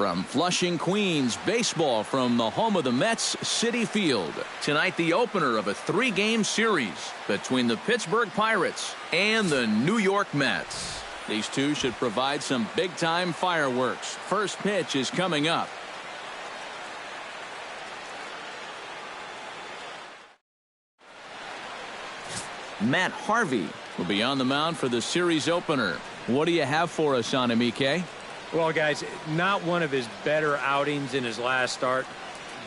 From Flushing, Queens, baseball from the home of the Mets, Citi Field. Tonight, the opener of a 3-game series between the Pittsburgh Pirates and the New York Mets. These two should provide some big-time fireworks. First pitch is coming up. Matt Harvey will be on the mound for the series opener. What do you have for us on him, EK? Well, guys, not one of his better outings in his last start.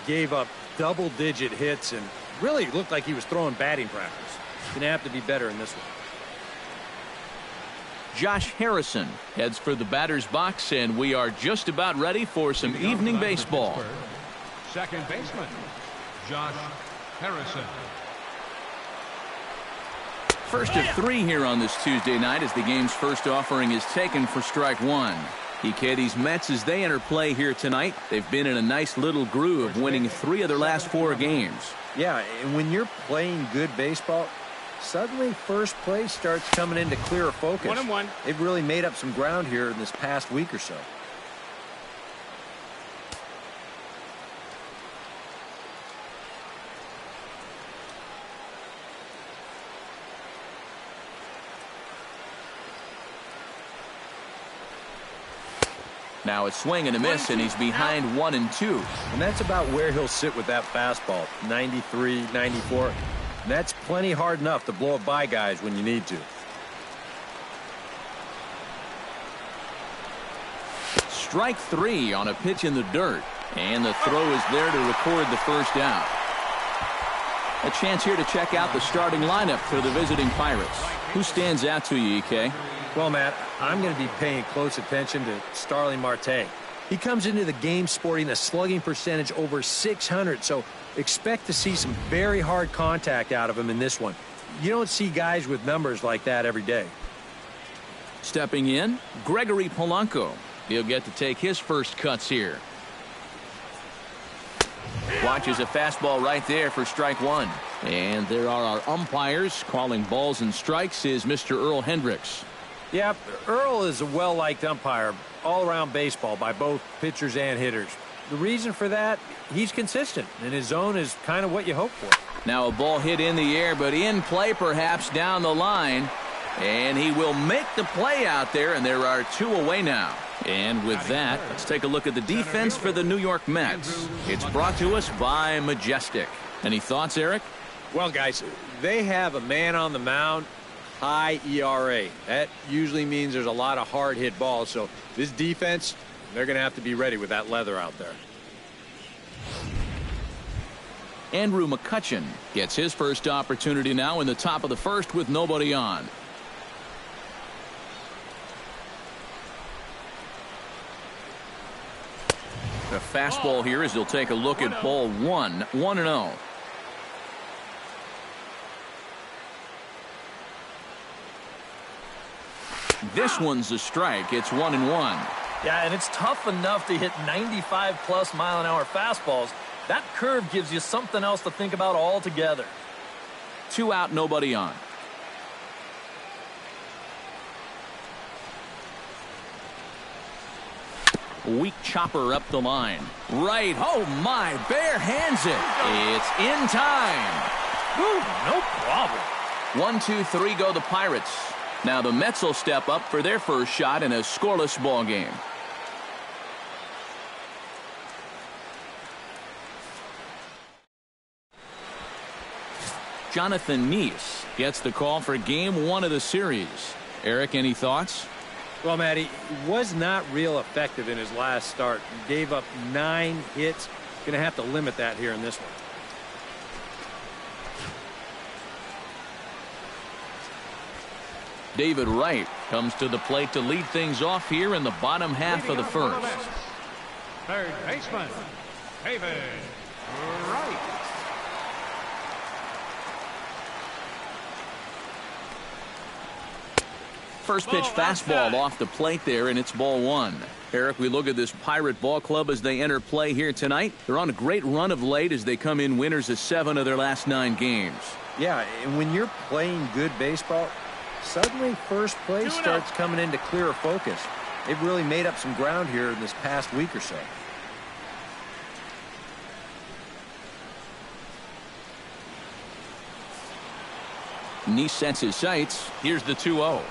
Gave up double-digit hits and really looked like he was throwing batting practice. Going to have to be better in this one. Josh Harrison heads for the batter's box, and we are just about ready for some evening baseball. Second baseman, Josh Harrison. First of 3 here on this Tuesday night as the game's first offering is taken for strike 1. EK, these Mets, as they enter play here tonight, they've been in a nice little groove, winning 3 of their last 4 games. Yeah, and when you're playing good baseball, suddenly first place starts coming into clearer focus. 1-1. They've really made up some ground here in this past week or so. Now a swing and a miss, and he's behind 1-2. And that's about where he'll sit with that fastball, 93, 94. And that's plenty hard enough to blow it by guys when you need to. Strike 3 on a pitch in the dirt. And the throw is there to record the first out. A chance here to check out the starting lineup for the visiting Pirates. Who stands out to you, EK? Well, Matt, I'm going to be paying close attention to Starling Marte. He comes into the game sporting a slugging percentage over 600, so expect to see some very hard contact out of him in this one. You don't see guys with numbers like that every day. Stepping in, Gregory Polanco. He'll get to take his first cuts here. Watches a fastball right there for strike 1. And there are our umpires. Calling balls and strikes is Mr. Earl Hendricks. Yeah, Earl is a well-liked umpire all around baseball by both pitchers and hitters. The reason for that, he's consistent, and his zone is kind of what you hope for. Now a ball hit in the air, but in play perhaps down the line. And he will make the play out there, and there are 2 away now. And with that, let's take a look at the defense for the New York Mets. It's brought to us by Majestic. Any thoughts, Eric? Well, guys, they have a man on the mound, high ERA. That usually means there's a lot of hard hit balls. So this defense, they're going to have to be ready with that leather out there. Andrew McCutchen gets his first opportunity now in the top of the first with nobody on. A fastball here as he'll take a look at ball 1, 1-0. This one's a strike. It's 1-1. Yeah, and it's tough enough to hit 95+ mile-an-hour fastballs. That curve gives you something else to think about altogether. 2 out, nobody on. Weak chopper up the line. Right. Oh, my. Bare hands it. It's in time. Woo, no problem. 1, 2, 3 go the Pirates. Now the Mets will step up for their first shot in a scoreless ball game. Jonathan Neese gets the call for game 1 of the series. Eric, any thoughts? Well, Matt, he was not real effective in his last start. He gave up 9 hits. Going to have to limit that here in this one. David Wright comes to the plate to lead things off here in the bottom half of the first. Third baseman, David Wright. First pitch fastball off the plate there, and it's ball 1. Eric, we look at this Pirate ball club as they enter play here tonight. They're on a great run of late as they come in winners of 7 of their last 9 games. Yeah, and when you're playing good baseball, suddenly first place starts coming into clearer focus. They've really made up some ground here in this past week or so. Nice sets his sights. Here's the 2-0.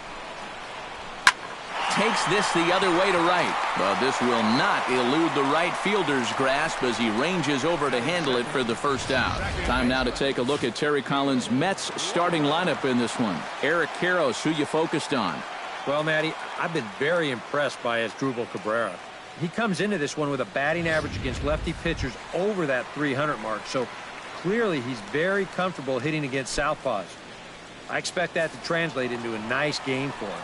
Takes this the other way to right. But this will not elude the right fielder's grasp as he ranges over to handle it for the first out. Time now to take a look at Terry Collins' Mets starting lineup in this one. Eric Karros, who you focused on? Well, Matty, I've been very impressed by Asdrubal Cabrera. He comes into this one with a batting average against lefty pitchers over that 300 mark, so clearly he's very comfortable hitting against southpaws. I expect that to translate into a nice game for him.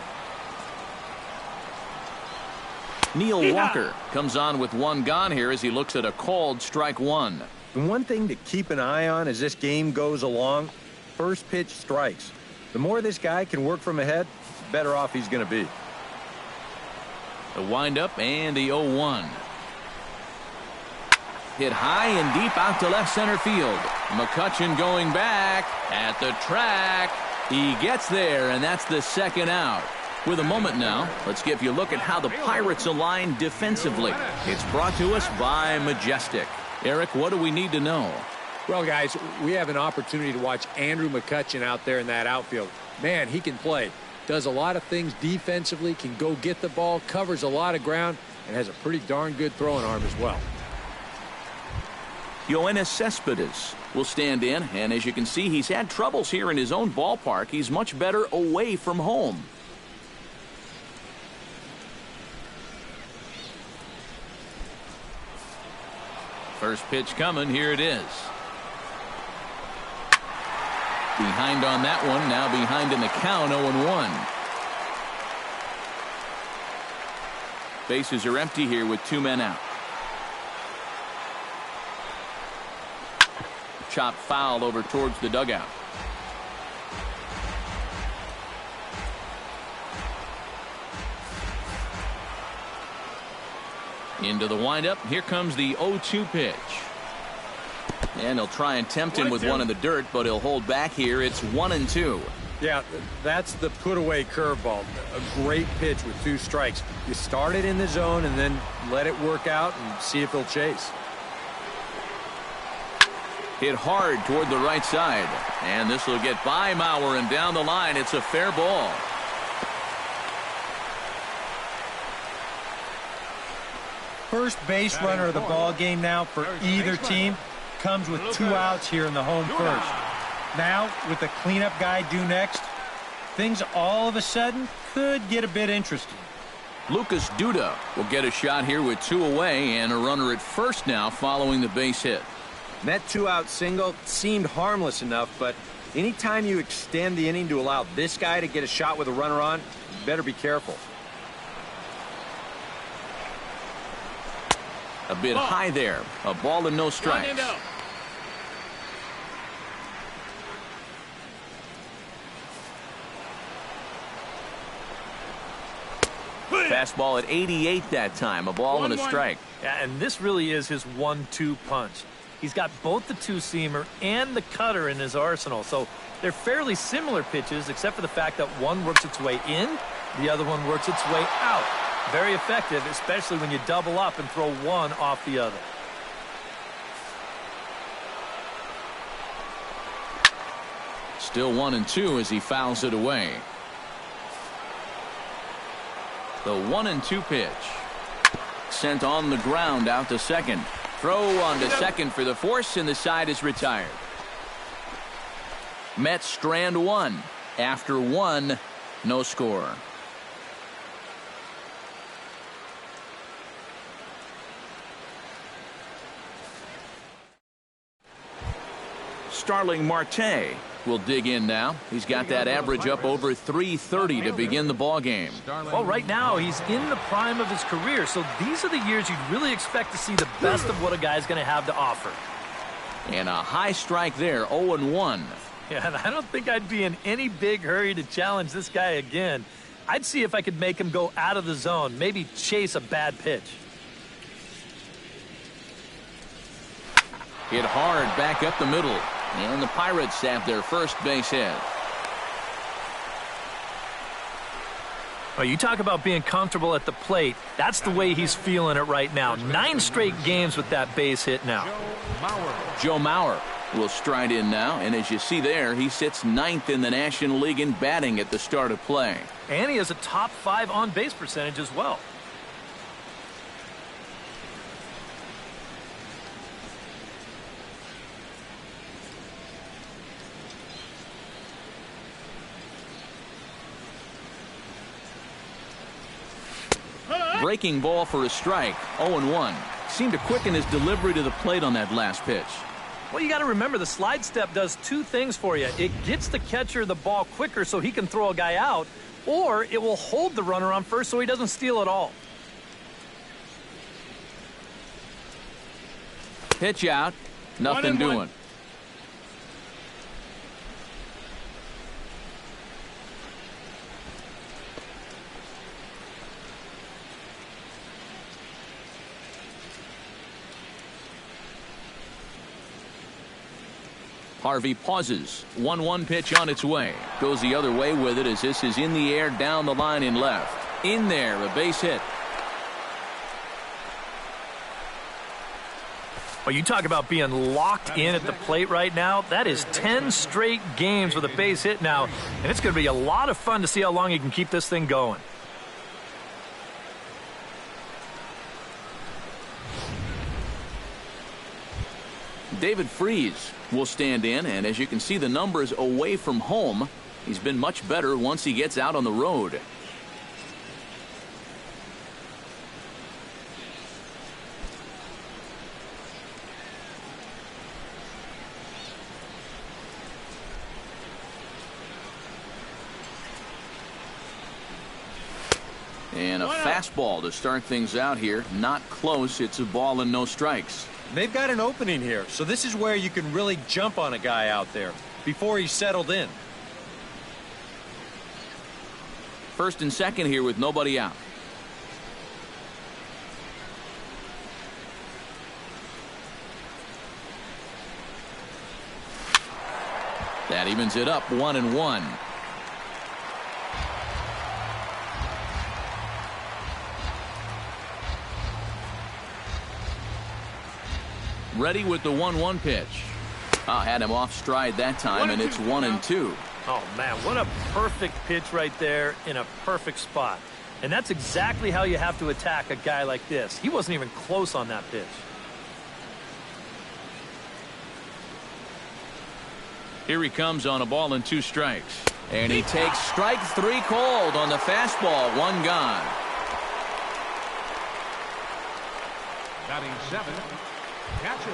Neil Walker comes on with one gone here as he looks at a called strike one. And one thing to keep an eye on as this game goes along, first pitch strikes. The more this guy can work from ahead, the better off he's going to be. The windup and the 0-1. Hit high and deep out to left center field. McCutchen going back at the track. He gets there, and that's the second out. With a moment now, let's give you a look at how the Pirates align defensively. It's brought to us by Majestic. Eric, what do we need to know? Well, guys, we have an opportunity to watch Andrew McCutchen out there in that outfield. Man, he can play. Does a lot of things defensively, can go get the ball, covers a lot of ground, and has a pretty darn good throwing arm as well. Yoenis Cespedes will stand in, and as you can see, he's had troubles here in his own ballpark. He's much better away from home. First pitch coming. Here it is. Behind on that one. Now behind in the count. 0-1. Bases are empty here with two men out. Chop foul over towards the dugout. Into the windup. Here comes the 0-2 pitch. And he'll try and tempt him with one in the dirt, but he'll hold back here. It's 1-2. Yeah, that's the put-away curveball. A great pitch with two strikes. You start it in the zone and then let it work out and see if he'll chase. Hit hard toward the right side. And this will get by Mauer and down the line. It's a fair ball. First base runner of the ball game now for either team comes with 2 outs here in the home first. Now, with the cleanup guy due next, things all of a sudden could get a bit interesting. Lucas Duda will get a shot here with 2 away and a runner at first now following the base hit. And that 2-out single seemed harmless enough, but anytime you extend the inning to allow this guy to get a shot with a runner on, you better be careful. A bit high there. A ball and no strikes. Fastball at 88 that time. A ball and a strike. Yeah, and this really is his 1-2 punch. He's got both the two-seamer and the cutter in his arsenal, so they're fairly similar pitches except for the fact that one works its way in, the other one works its way out. Very effective, especially when you double up and throw one off the other. Still 1-2 as he fouls it away. The 1-2 pitch. Sent on the ground out to second. Throw on to second for the force, and the side is retired. Mets strand one. After one, no score. Starling Marte will dig in now. He's got that average up over 330 to begin the ball game. Well, right now he's in the prime of his career, so these are the years you'd really expect to see the best of what a guy's going to have to offer. And a high strike there, 0-1. Yeah, and I don't think I'd be in any big hurry to challenge this guy again. I'd see if I could make him go out of the zone, maybe chase a bad pitch. Hit hard back up the middle. And the Pirates have their first base hit. Oh, you talk about being comfortable at the plate. That's the way he's feeling it right now. 9 straight games with that base hit now. Joe Mauer will stride in now, and as you see there, he sits 9th in the National League in batting at the start of play. And he has a top 5 on-base percentage as well. Breaking ball for a strike, 0-1. Seemed to quicken his delivery to the plate on that last pitch. Well, you got to remember the slide step does 2 things for you. It gets the catcher the ball quicker so he can throw a guy out, or it will hold the runner on first so he doesn't steal it all. Pitch out, nothing doing. Harvey pauses. 1-1 pitch on its way. Goes the other way with it as this is in the air down the line in left. In there, a base hit. Well, you talk about being locked in at the plate right now. That is 10 straight games with a base hit now, and it's going to be a lot of fun to see how long he can keep this thing going. David Freese will stand in, and as you can see the numbers away from home, he's been much better once he gets out on the road. And a fastball to start things out here. Not close. It's a ball and no strikes. They've got an opening here, so this is where you can really jump on a guy out there before he's settled in. First and second here with nobody out. That evens it up, 1-1. Ready with the 1-1 pitch. Had him off stride that time, and it's 1-2. Oh, man, what a perfect pitch right there in a perfect spot. And that's exactly how you have to attack a guy like this. He wasn't even close on that pitch. Here he comes on a ball and 2 strikes. And he takes strike 3 cold on the fastball. 1 gone. Batting 7.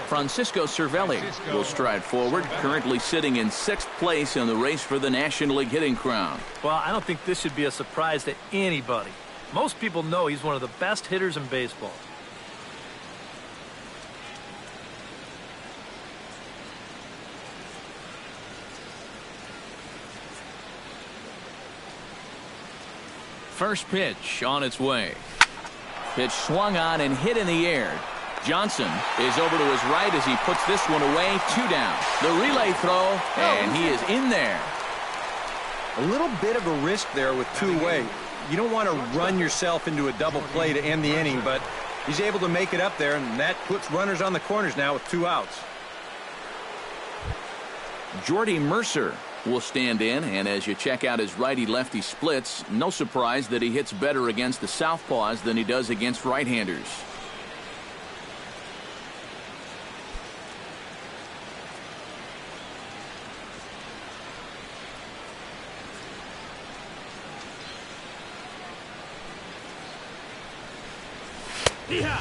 Francisco Cervelli will stride forward, currently sitting in 6th place in the race for the National League hitting crown. Well, I don't think this should be a surprise to anybody. Most people know he's one of the best hitters in baseball. First pitch on its way. Pitch swung on and hit in the air. Johnson is over to his right as he puts this one away. 2 down. The relay throw, and he is in there. A little bit of a risk there with 2 away. You don't want to run yourself into a double play to end the inning, but he's able to make it up there, and that puts runners on the corners now with 2 outs. Jordy Mercer will stand in, and as you check out his righty-lefty splits, no surprise that he hits better against the southpaws than he does against right-handers.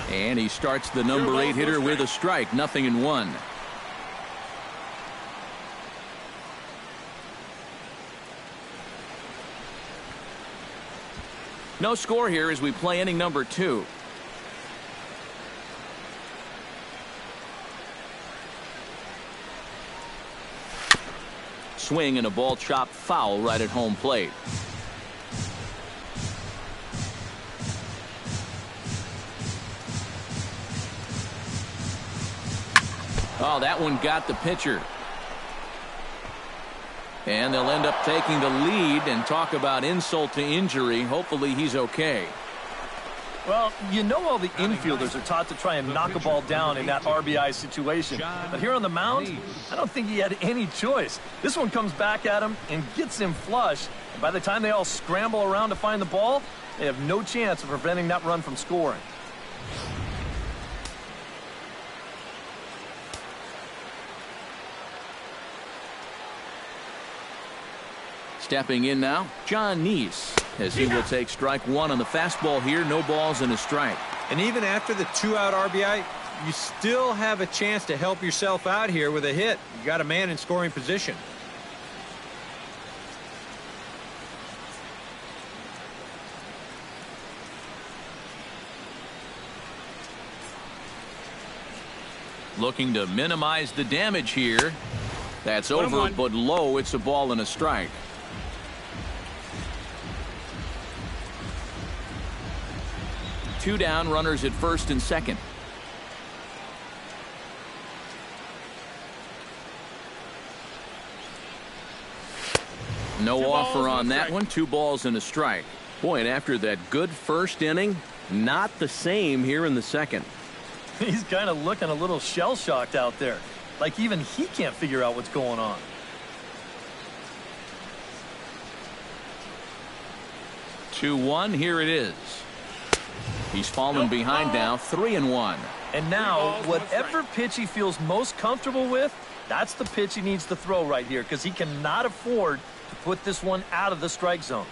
And he starts the number 8 hitter with a strike. 0-1. No score here as we play inning number 2. Swing and a ball chopped foul right at home plate. Oh, that one got the pitcher. And they'll end up taking the lead, and talk about insult to injury. Hopefully he's okay. Well, you know all the infielders are taught to try and knock a ball down in that RBI situation. But here on the mound, I don't think he had any choice. This one comes back at him and gets him flush. And by the time they all scramble around to find the ball, they have no chance of preventing that run from scoring. Stepping in now, John Neese, as he will take strike one on the fastball here. No balls and a strike. And even after the 2-out RBI, you still have a chance to help yourself out here with a hit. You got a man in scoring position. Looking to minimize the damage here. That's over, but low. It's a ball and a strike. Two down, runners at first and second. No offer on that one. 2 balls and a strike. Boy, and after that good first inning, not the same here in the second. He's kind of looking a little shell-shocked out there. Like even he can't figure out what's going on. Two-one, here it is. He's fallen behind now, 3-1. And now, whatever pitch he feels most comfortable with, that's the pitch he needs to throw right here, because he cannot afford to put this one out of the strike zone.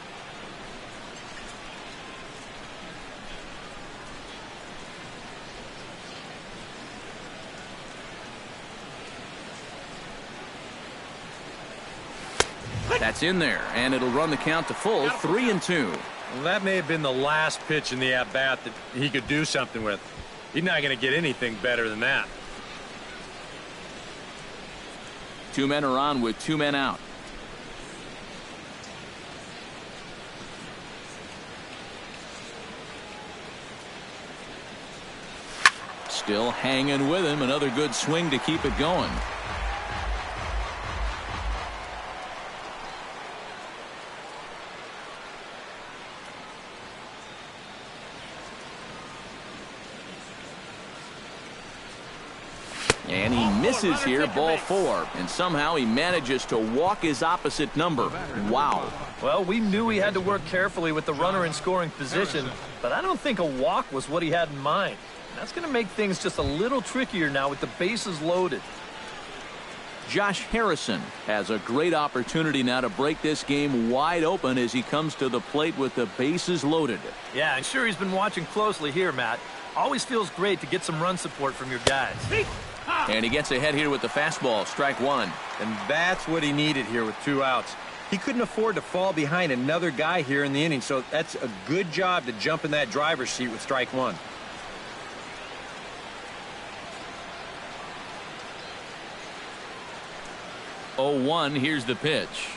That's in there, and it'll run the count to full, 3-2. Well, that may have been the last pitch in the at-bat that he could do something with. He's not going to get anything better than that. 2 men are on with 2 men out. Still hanging with him. Another good swing to keep it going. And he misses here, ball 4. And somehow he manages to walk his opposite number. Wow. Well, we knew he had to work carefully with the runner in scoring position, but I don't think a walk was what he had in mind. That's going to make things just a little trickier now with the bases loaded. Josh Harrison has a great opportunity now to break this game wide open as he comes to the plate with the bases loaded. Yeah, and sure, he's been watching closely here, Matt. Always feels great to get some run support from your guys. And he gets ahead here with the fastball, strike 1. And that's what he needed here with 2 outs. He couldn't afford to fall behind another guy here in the inning, so that's a good job to jump in that driver's seat with strike 1. Oh, 1, here's the pitch.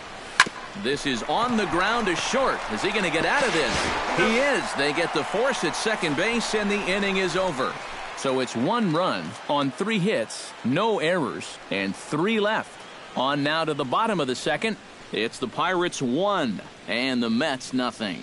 This is on the ground to short. Is he going to get out of this? He is. They get the force at second base, and the inning is over. So it's 1 run on 3 hits, no errors, and 3 left. On now to the bottom of the second. It's the Pirates 1 and the Mets nothing.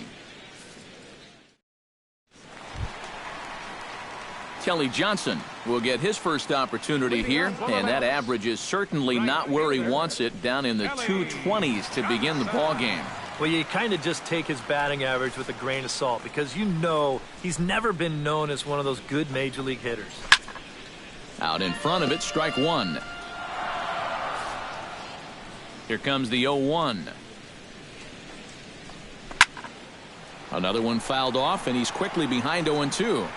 Kelly Johnson will get his first opportunity here, and that average is certainly not where he wants it, down in the 220s to begin the ball game. Well, you kind of just take his batting average with a grain of salt, because you know he's never been known as one of those good major league hitters. Out in front of it, strike 1. Here comes the 0-1. Another one fouled off, and he's quickly behind 0-2.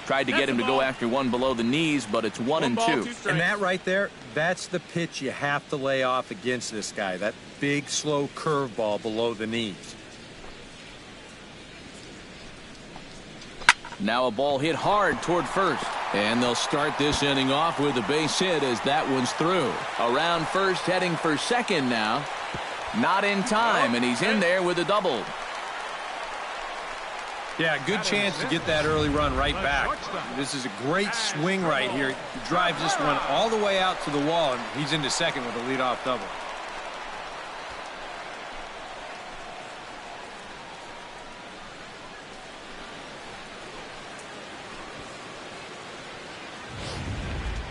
Tried to get him to go after one below the knees, but it's 1-2. And that right there, that's the pitch you have to lay off against this guy. That big, slow curveball below the knees. Now a ball hit hard toward first. And they'll start this inning off with a base hit as that one's through. Around first, heading for second now. Not in time, and he's in there with a double. Yeah, good chance to get that early run right back. This is a great swing right here. He drives this one all the way out to the wall, and he's into second with a leadoff double.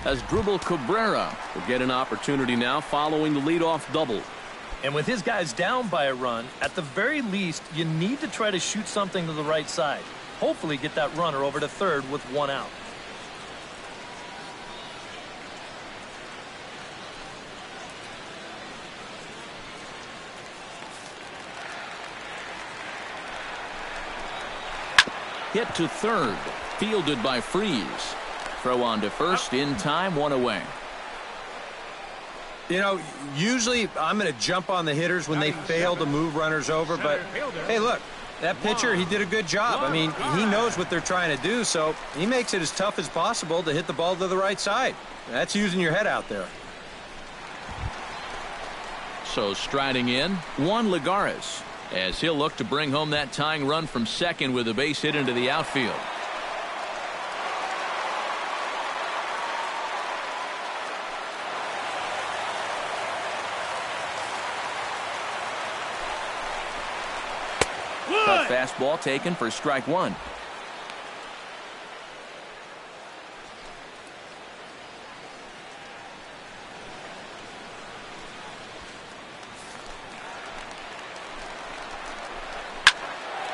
As Dribble Cabrera will get an opportunity now following the leadoff double. And with his guys down by a run, at the very least, you need to try to shoot something to the right side. Hopefully get that runner over to third with one out. Hit to third, fielded by Freeze. Throw on to first, in time, one away. You know, usually I'm going to jump on the hitters when they fail to move runners over, but hey, look, that pitcher, he did a good job. I mean, he knows what they're trying to do, so he makes it as tough as possible to hit the ball to the right side. That's using your head out there. So striding in, Juan Lagares, as he'll look to bring home that tying run from second with a base hit into the outfield. Fastball taken for strike one.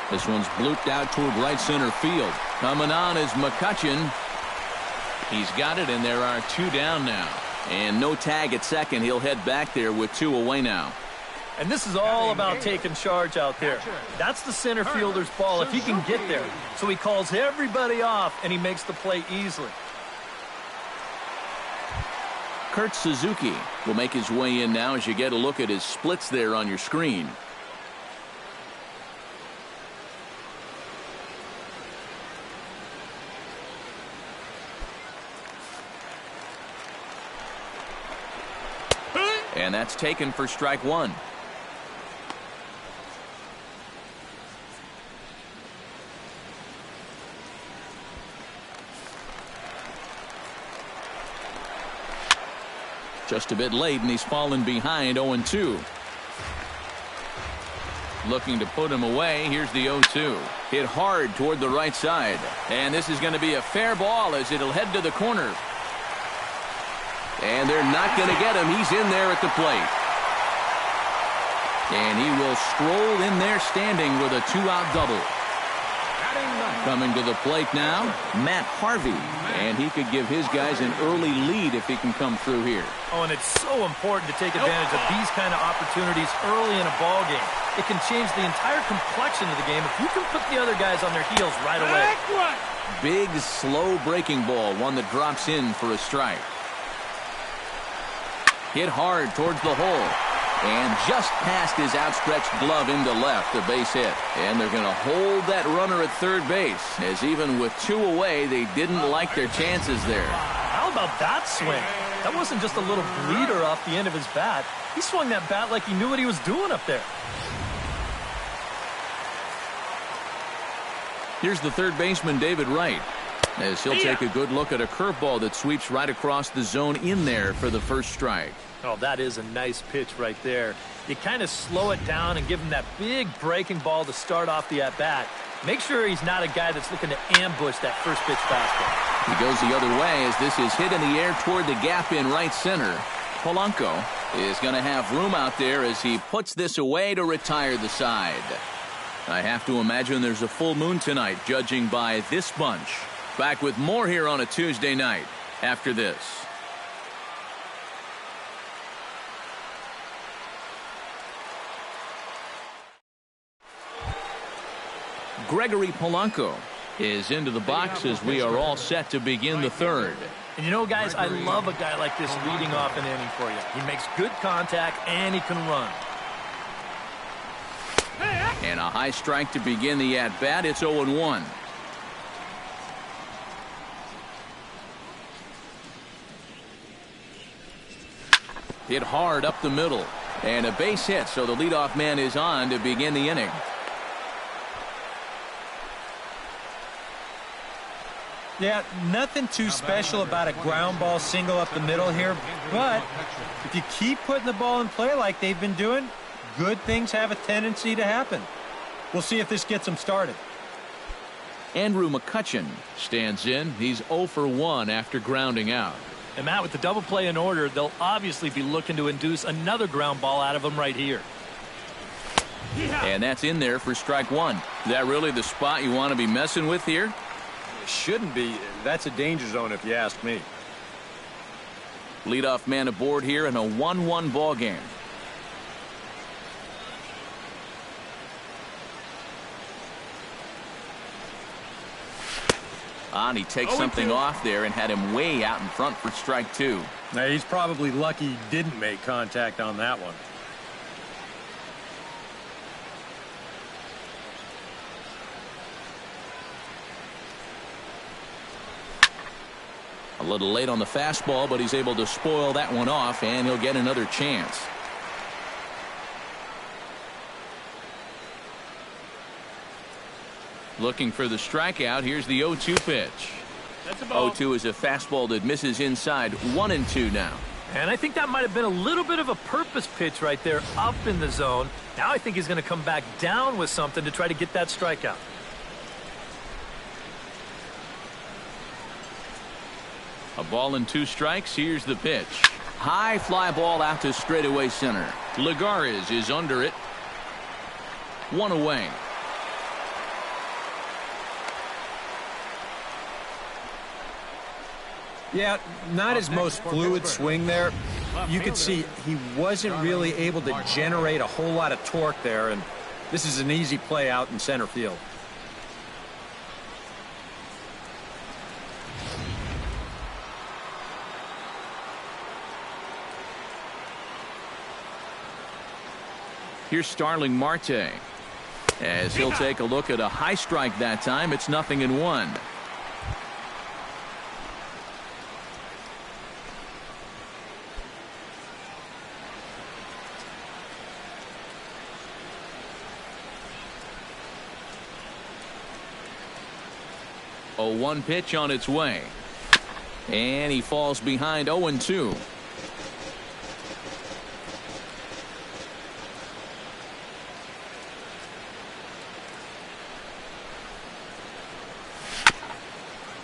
This one's blooped out toward right center field. Coming on is McCutchen. He's got it, and there are two down now. And no tag at second. He'll head back there with two away now. And this is all about taking charge out there. That's the center fielder's ball if he can get there. So he calls everybody off, and he makes the play easily. Kurt Suzuki will make his way in now as you get a look at his splits there on your screen. And that's taken for strike one. Just a bit late, and he's fallen behind 0-2. Looking to put him away. Here's the 0-2. Hit hard toward the right side. And this is going to be a fair ball as it'll head to the corner. And they're not going to get him. He's in there at the plate. And he will stroll in there standing with a two-out double. Coming to the plate now, Matt Harvey. And he could give his guys an early lead if he can come through here. Oh, and it's so important to take advantage of these kind of opportunities early in a ball game. It can change the entire complexion of the game if you can put the other guys on their heels right away. Big, slow breaking ball, one that drops in for a strike. Hit hard towards the hole. And just past his outstretched glove into left, a base hit. And they're going to hold that runner at third base, as even with two away, they didn't like their chances there. How about that swing? That wasn't just a little bleeder off the end of his bat. He swung that bat like he knew what he was doing up there. Here's the third baseman, David Wright, as he'll take a good look at a curveball that sweeps right across the zone in there for the first strike. Oh, that is a nice pitch right there. You kind of slow it down and give him that big breaking ball to start off the at-bat. Make sure he's not a guy that's looking to ambush that first pitch fastball. He goes the other way as this is hit in the air toward the gap in right center. Polanco is going to have room out there as he puts this away to retire the side. I have to imagine there's a full moon tonight, judging by this bunch. Back with more here on a Tuesday night after this. Gregory Polanco is into the box as we are all set to begin the third. And you know, guys, I love a guy like this leading off an inning for you. He makes good contact and he can run. And a high strike to begin the at-bat. It's 0-1. Hit hard up the middle. And a base hit, so the leadoff man is on to begin the inning. Yeah, nothing too special about a ground ball single up the middle here, but if you keep putting the ball in play like they've been doing, good things have a tendency to happen. We'll see if this gets them started. Andrew McCutchen stands in. He's 0 for 1 after grounding out. And Matt, with the double play in order, they'll obviously be looking to induce another ground ball out of him right here. And that's in there for strike one. Is that really the spot you want to be messing with here? Shouldn't be. That's a danger zone if you ask me. Leadoff man aboard here in a 1-1 ball game. And he takes something off there and had him way out in front for strike two. Now, he's probably lucky he didn't make contact on that one. A little late on the fastball, but he's able to spoil that one off, and he'll get another chance. Looking for the strikeout. Here's the 0-2 pitch. 0-2 is a fastball that misses inside. 1-2 now. And I think that might have been a little bit of a purpose pitch right there up in the zone. Now I think he's going to come back down with something to try to get that strikeout. A ball and 2 strikes. Here's the pitch. High fly ball out to straightaway center. Lagares is under it. 1 away. Yeah, not his most fluid swing there. You could see he wasn't really able to generate a whole lot of torque there, and this is an easy play out in center field. Here's Starling Marte. As he'll take a look at a high strike that time, it's 0-1. A 1 pitch on its way. And he falls behind 0-2.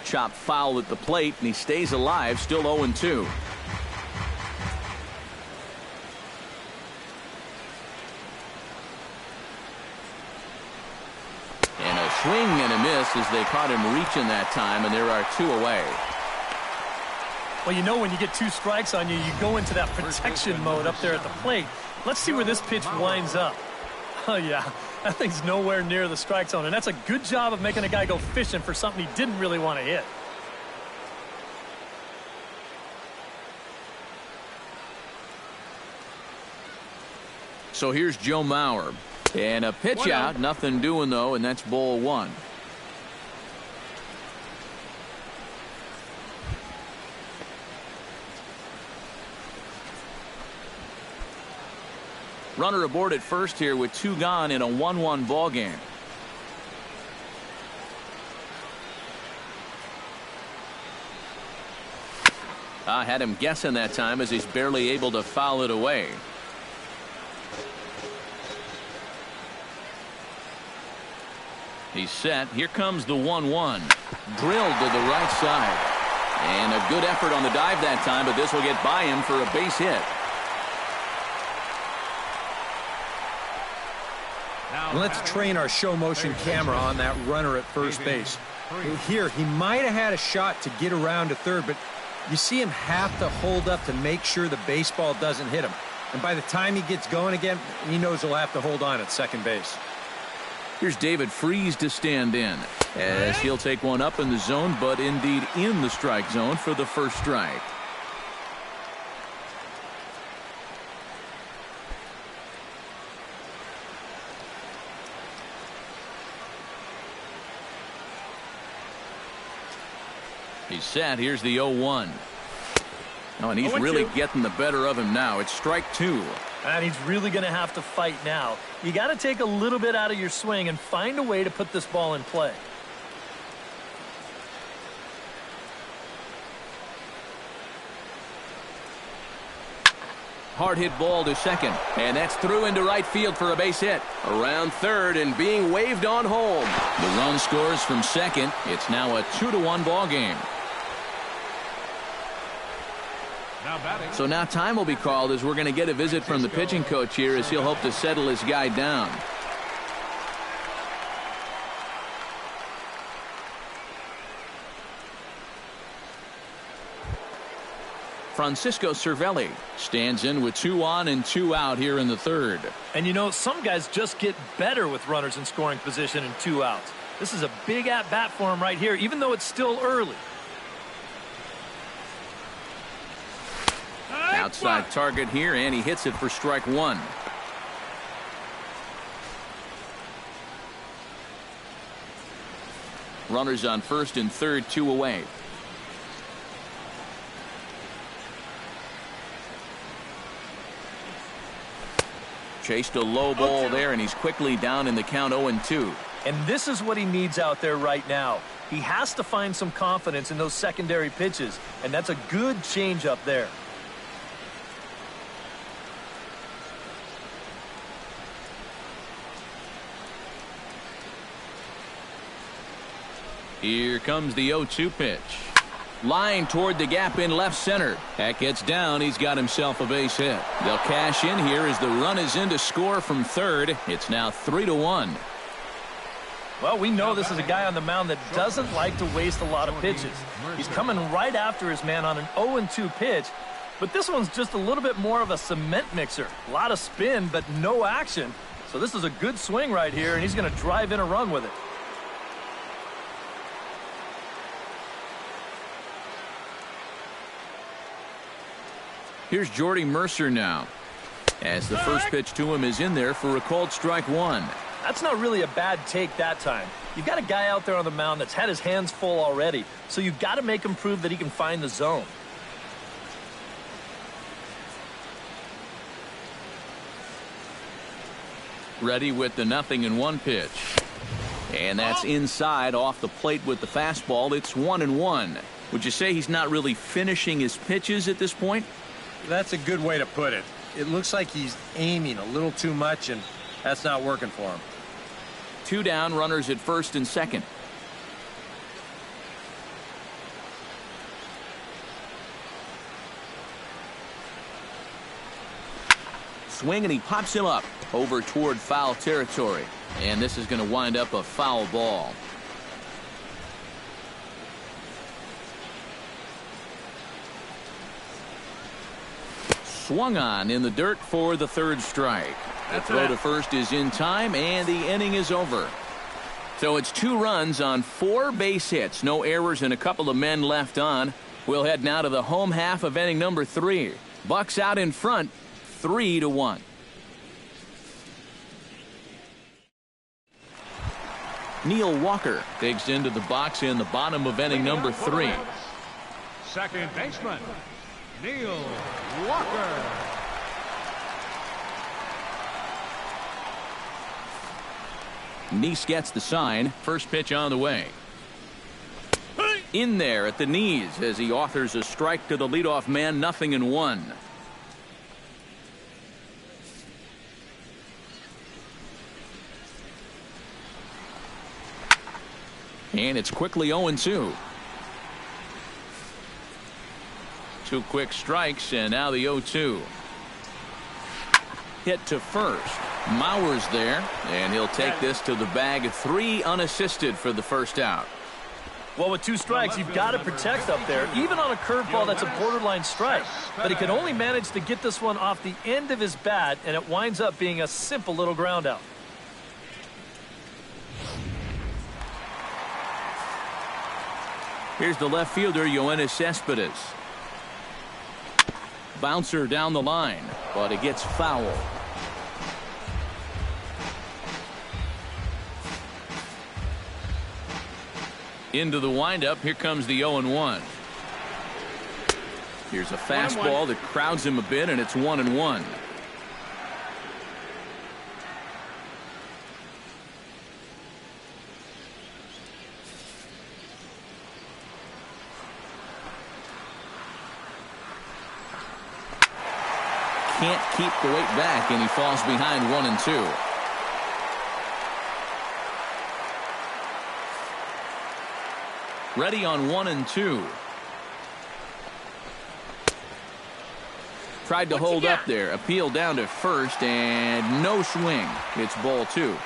Chop foul at the plate, and he stays alive, still 0-2. And a swing and a miss as they caught him reaching that time, and there are 2 away. Well, you know, when you get 2 strikes on you, you go into that protection mode up there at the plate. Let's see where this pitch winds up. Oh, yeah, that thing's nowhere near the strike zone, and that's a good job of making a guy go fishing for something he didn't really want to hit. So here's Joe Mauer. And a pitch out, nothing doing, though, and that's ball 1. Runner aboard at first here with 2 gone in a 1-1 ball game. I had him guessing that time as he's barely able to foul it away. He's set. Here comes the 1-1. Drilled to the right side. And a good effort on the dive that time, but this will get by him for a base hit. Let's train our show motion camera on that runner at first base. Here, he might have had a shot to get around to third, but you see him have to hold up to make sure the baseball doesn't hit him. And by the time he gets going again, he knows he'll have to hold on at second base. Here's David Freese to stand in, as he'll take one up in the zone, but indeed in the strike zone for the first strike. He's set. Here's the 0-1. Oh, and he's really getting the better of him now. It's strike 2. And he's really going to have to fight now. You got to take a little bit out of your swing and find a way to put this ball in play. Hard hit ball to second, and that's through into right field for a base hit. Around third and being waved on home. The run scores from second. It's now a 2-1 ball game. So now time will be called as we're going to get a visit from the pitching coach here as he'll hope to settle his guy down. Francisco Cervelli stands in with 2 on and 2 out here in the third. And you know, some guys just get better with runners in scoring position and 2 outs. This is a big at-bat for him right here, even though it's still early. Outside target here, and he hits it for strike 1. Runners on first and third, 2 away. Chased a low ball there, and he's quickly down in the count 0-2. And this is what he needs out there right now. He has to find some confidence in those secondary pitches, and that's a good changeup there. Here comes the 0-2 pitch. Line toward the gap in left center. That gets down. He's got himself a base hit. They'll cash in here as the run is in to score from third. It's now 3-1. Well, we know this is a guy on the mound that doesn't like to waste a lot of pitches. He's coming right after his man on an 0-2 pitch, but this one's just a little bit more of a cement mixer. A lot of spin, but no action. So this is a good swing right here, and he's going to drive in a run with it. Here's Jordy Mercer now, as the first pitch to him is in there for a called strike 1. That's not really a bad take that time. You've got a guy out there on the mound that's had his hands full already, so you've got to make him prove that he can find the zone. Ready with the 0-1 pitch. And that's inside off the plate with the fastball. It's 1-1. Would you say he's not really finishing his pitches at this point? That's a good way to put it. It looks like he's aiming a little too much, and that's not working for him. 2 down, runners at first and second. Swing, and he pops him up over toward foul territory. And this is going to wind up a foul ball. Swung on in the dirt for the third strike. The throw to first is in time, and the inning is over. So it's 2 runs on 4 base hits. No errors and a couple of men left on. We'll head now to the home half of inning number 3. Bucks out in front, 3-1. Neil Walker digs into the box in the bottom of inning number 3. Second baseman, Neil Walker. Neese gets the sign. First pitch on the way. In there at the knees as he authors a strike to the leadoff man. 0-1. And it's quickly 0-2. 2 quick strikes, and now the 0-2. Hit to first. Mauer's there, and he'll take this to the bag. 3 unassisted for the first out. Well, with 2 strikes, you've got to protect up there, even on a curveball that's a borderline strike. But he can only manage to get this one off the end of his bat, and it winds up being a simple little ground out. Here's the left fielder, Yoenis Cespedes. Bouncer down the line, but it gets foul. Into the windup. Here comes the 0-1. Here's a fastball that crowds him a bit, and it's 1-1. can't keep the weight back, and he falls behind 1-2. Ready on 1-2. Tried to hold up there. Appeal down to first, and no swing. It's ball 2.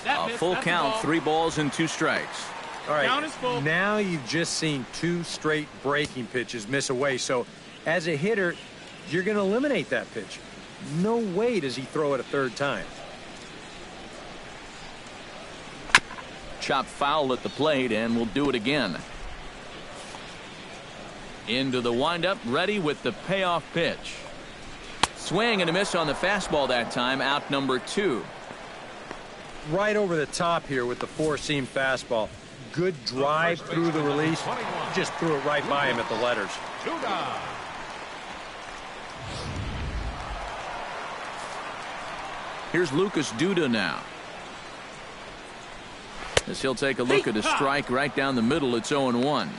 A full count, 3 balls and 2 strikes. All right, now you've just seen 2 straight breaking pitches miss away. So as a hitter, you're going to eliminate that pitch. No way does he throw it a third time. Chop foul at the plate, and we'll do it again. Into the windup, ready with the payoff pitch. Swing and a miss on the fastball that time, out number 2. Right over the top here with the 4-seam fastball. Good drive through the release. Just threw it right by him at the letters. Here's Lucas Duda now. As he'll take a look at a strike right down the middle, it's 0-1.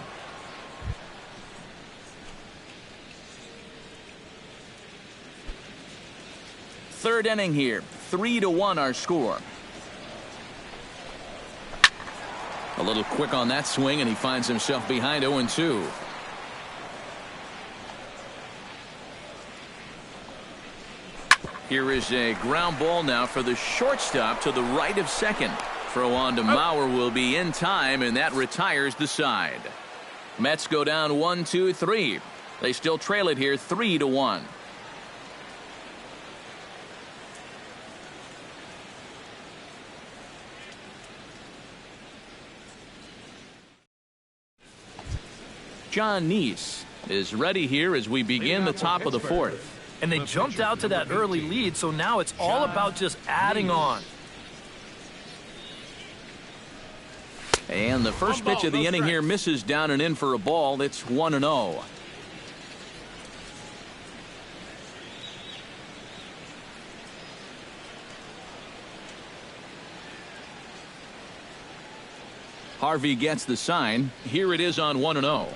Third inning here, 3-1 our score. A little quick on that swing, and he finds himself behind 0-2. Here is a ground ball now for the shortstop to the right of second. Throw on to Mauer will be in time, and that retires the side. Mets go down 1-2-3. They still trail it here 3-1. John Neese is ready here as we begin the top of the 4th. And they jumped out to that early lead, so now it's all about just adding on. And the first pitch of the inning here misses down and in for a ball. It's 1-0. Harvey gets the sign. Here it is on 1-0.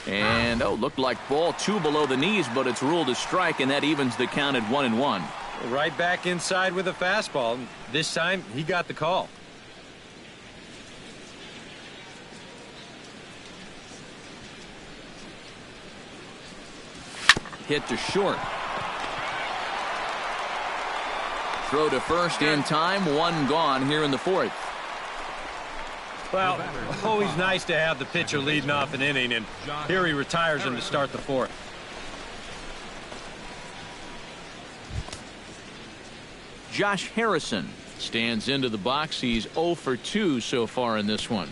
And, looked like ball 2 below the knees, but it's ruled a strike, and that evens the count at 1-1. Right back inside with a fastball. This time, he got the call. Hit to short. Throw to first in time. 1 gone here in the 4th. Well, always nice to have the pitcher leading off an inning, and here he retires him to start the 4th. Josh Harrison stands into the box. He's 0 for 2 so far in this one.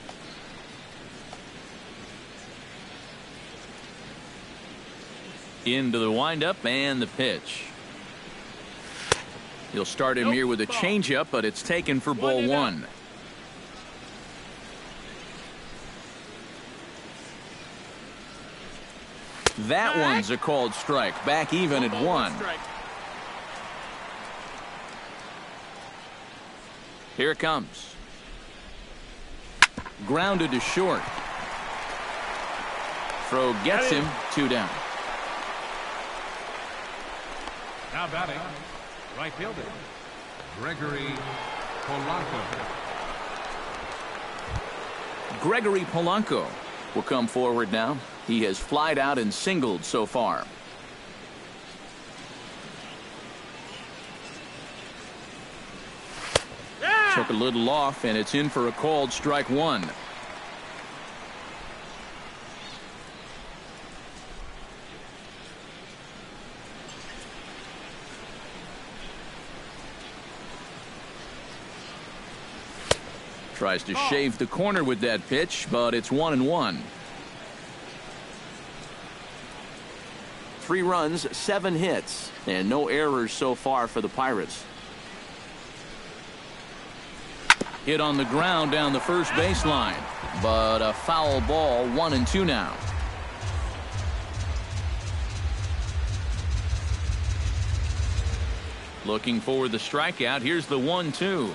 Into the windup and the pitch. He'll start him here with a changeup, but it's taken for ball 1. That one's a called strike. Back even at 1. Here it comes. Grounded to short. Throw gets him. 2 down. Now batting, right fielder, Gregory Polanco. Gregory Polanco will come forward now. He has flied out and singled so far. Took a little off, and it's in for a called strike 1. Tries to shave the corner with that pitch, but it's 1-1. 3 runs, 7 hits, and no errors so far for the Pirates. Hit on the ground down the first baseline, but a foul ball. 1-2 now. Looking for the strikeout. Here's the 1-2.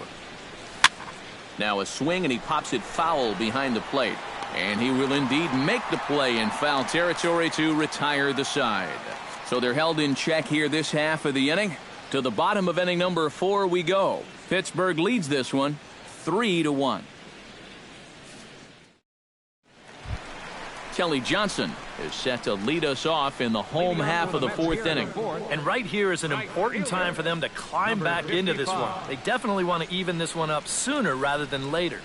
Now a swing, and he pops it foul behind the plate. And he will indeed make the play in foul territory to retire the side. So they're held in check here this half of the inning. To the bottom of inning number 4 we go. Pittsburgh leads this one 3-1. Kelly Johnson is set to lead us off in the home half of the 4th inning. And right here is an important time for them to climb back into this one. They definitely want to even this one up sooner rather than later.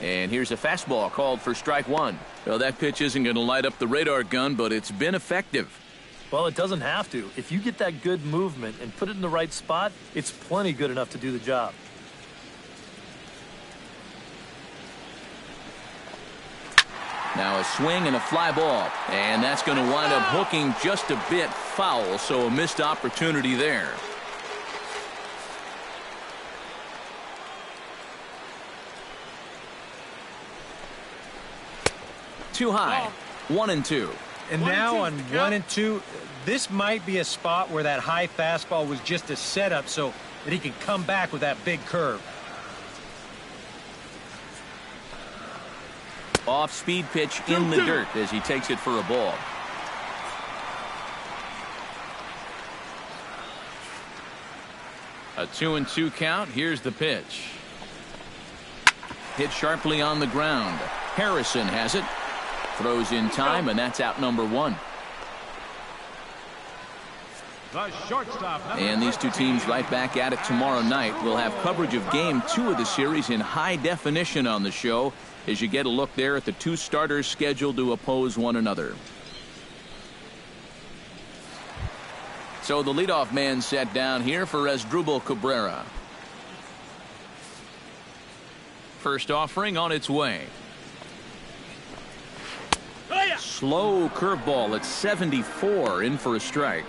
And here's a fastball called for strike 1. Well, that pitch isn't going to light up the radar gun, but it's been effective. Well, it doesn't have to. If you get that good movement and put it in the right spot, it's plenty good enough to do the job. Now a swing and a fly ball. And that's going to wind up hooking just a bit foul, so a missed opportunity there. Too high. 1-2. And now on 1-2, this might be a spot where that high fastball was just a setup so that he can come back with that big curve. Off-speed pitch in the dirt as he takes it for a ball. A 2-2 count. Here's the pitch. Hit sharply on the ground. Harrison has it. Throws in time, and that's out number 1. The shortstop. And these two teams right back at it tomorrow night. We'll have coverage of Game 2 of the series in high definition on the show as you get a look there at the two starters scheduled to oppose one another. So the leadoff man set down here for Asdrubal Cabrera. First offering on its way. Slow curveball at 74, in for a strike.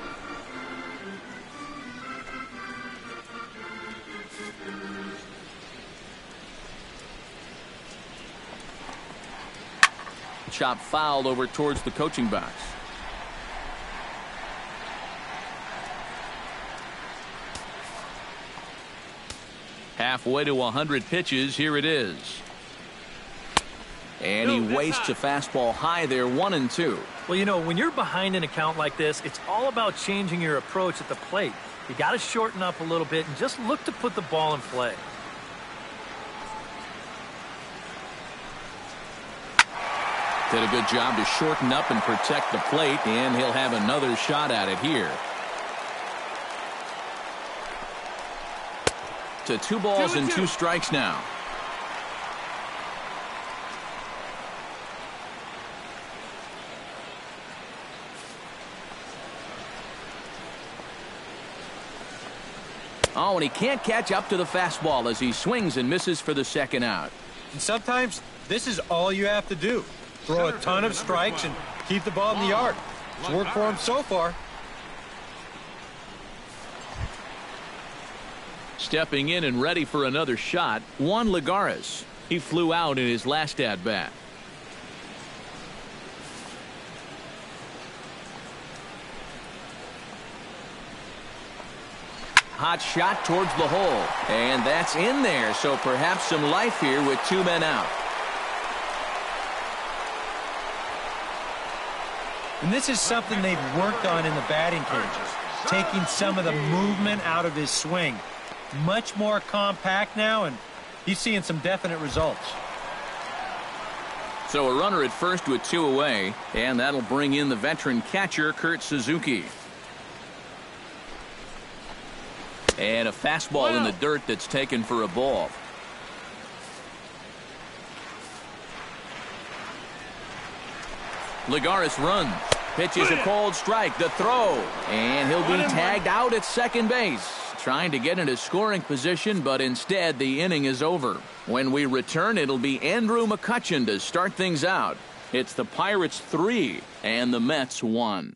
Chop fouled over towards the coaching box. Halfway to 100 pitches. Here it is. And he wastes a fastball high there. 1-2. Well, you know, when you're behind an account like this, it's all about changing your approach at the plate. You got to shorten up a little bit and just look to put the ball in play. Did a good job to shorten up and protect the plate, and he'll have another shot at it here. To 2 balls and 2 strikes now. Oh, and he can't catch up to the fastball as he swings and misses for the second out. And sometimes this is all you have to do. Throw a ton of strikes and keep the ball in the yard. It's worked for him so far. Stepping in and ready for another shot, Juan Lagares. He flew out in his last at-bat. Hot shot towards the hole, and that's in there, so perhaps some life here with 2 men out. And this is something they've worked on in the batting cages, taking some of the movement out of his swing. Much more compact now, and he's seeing some definite results. So a runner at first with 2 away, and that'll bring in the veteran catcher, Kurt Suzuki. And a fastball in the dirt that's taken for a ball. Lagares runs. Pitches a cold strike. The throw. And he'll be tagged out at second base. Trying to get into scoring position, but instead the inning is over. When we return, it'll be Andrew McCutchen to start things out. It's the Pirates 3 and the Mets 1.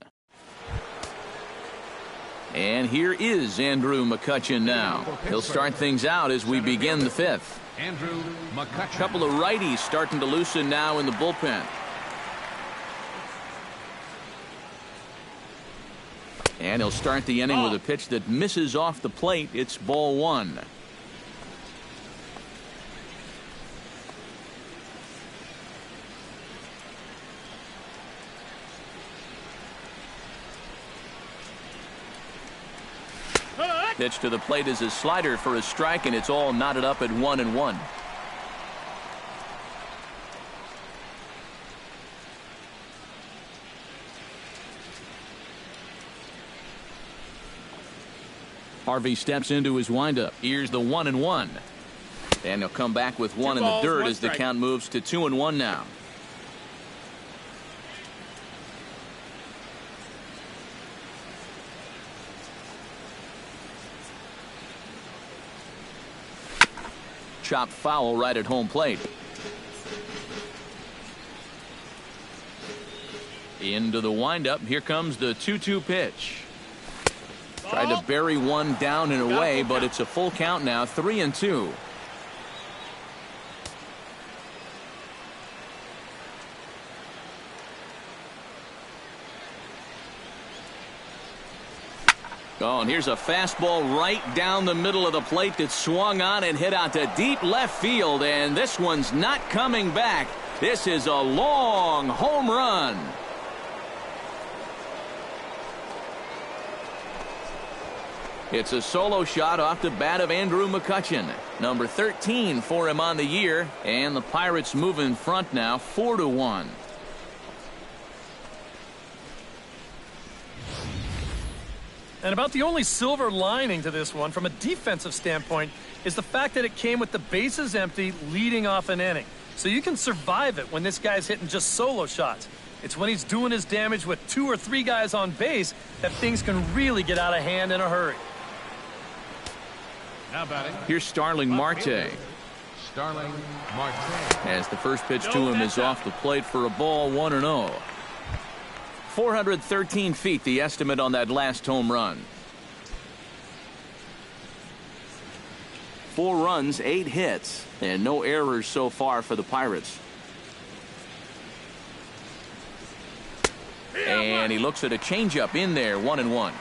And here is Andrew McCutchen now. He'll start things out as we begin the 5th. Andrew McCutchen. Couple of righties starting to loosen now in the bullpen. And he'll start the inning with a pitch that misses off the plate. It's ball one. Pitch to the plate is a slider for a strike, and it's all knotted up at 1-1. Harvey steps into his windup. Here's the 1-1. And he'll come back with one in the dirt as the count moves to 2-1 now. Chopped foul right at home plate. Into the windup. Here comes the 2-2 pitch. Tried to bury one down and away, but it's a full count now, 3-2. Oh, and here's a fastball right down the middle of the plate that swung on and hit out to deep left field, and this one's not coming back. This is a long home run. It's a solo shot off the bat of Andrew McCutchen. Number 13 for him on the year, and the Pirates move in front now 4-1. And about the only silver lining to this one from a defensive standpoint is the fact that it came with the bases empty leading off an inning. So you can survive it when this guy's hitting just solo shots. It's when he's doing his damage with 2 or 3 guys on base that things can really get out of hand in a hurry. Now batting. Here's Starling Marte. Starling Marte. As the first pitch to him is off the plate for a ball, 1-0. 413 feet, the estimate on that last home run. 4 runs, 8 hits, and no errors so far for the Pirates. And he looks at a changeup in there, 1-1.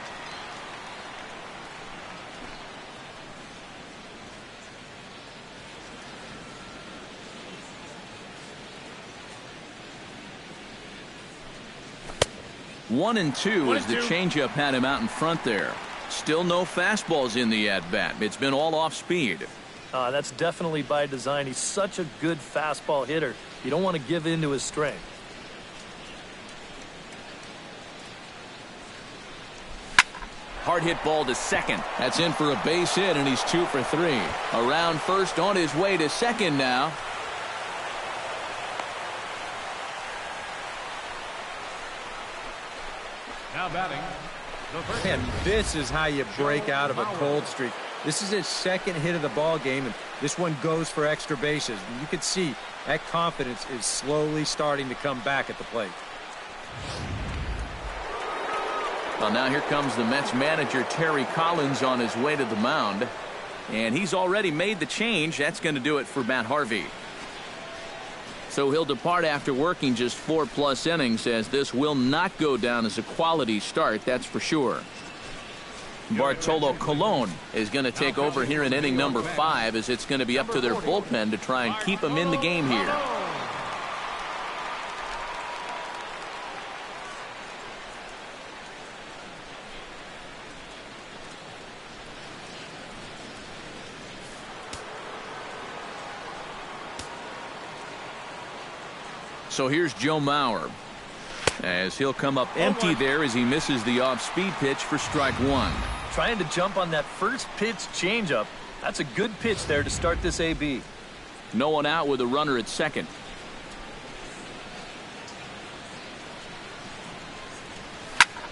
One and two as the changeup had him out in front there. Still no fastballs in the at-bat. It's been all off speed. That's definitely by design. He's such a good fastball hitter. You don't want to give in to his strength. Hard hit ball to second. That's in for a base hit, and he's 2 for 3. Around first, on his way to second now. Now batting. And this is how you break out of a cold streak. This is his second hit of the ball game, and this one goes for extra bases. And you can see that confidence is slowly starting to come back at the plate. Well, now here comes the Mets manager, Terry Collins, on his way to the mound. And he's already made the change. That's going to do it for Matt Harvey. So he'll depart after working just 4+ innings, as this will not go down as a quality start, that's for sure. Bartolo Colon is going to take over here in inning number 5, as it's going to be up to their bullpen to try and keep him in the game here. So here's Joe Mauer, as he'll come up empty there as he misses the off-speed pitch for strike 1. Trying to jump on that first pitch changeup. That's a good pitch there to start this AB. No one out with a runner at second.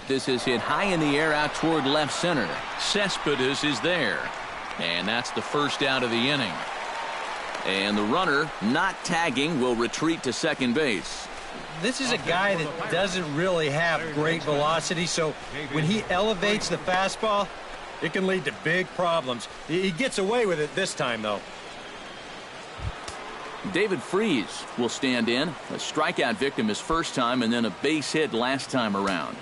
This is hit high in the air out toward left center. Cespedes is there. And that's the first out of the inning. And the runner, not tagging, will retreat to second base. This is a guy that doesn't really have great velocity, so when he elevates the fastball, it can lead to big problems. He gets away with it this time, though. David Freese will stand in. A strikeout victim his first time, and then a base hit last time around.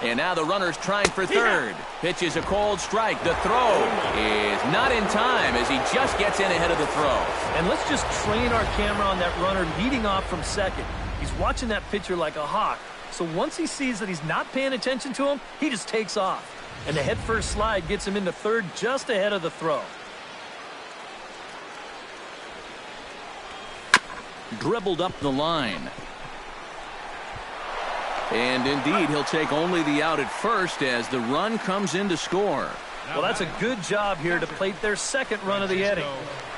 And now the runner's trying for third. Pitch is a cold strike. The throw is not in time as he just gets in ahead of the throw. And let's just train our camera on that runner leading off from second. He's watching that pitcher like a hawk. So once he sees that he's not paying attention to him, he just takes off. And the head-first slide gets him into third just ahead of the throw. Dribbled up the line. And indeed, he'll take only the out at first as the run comes in to score. Well, that's a good job here to plate their second run of the inning.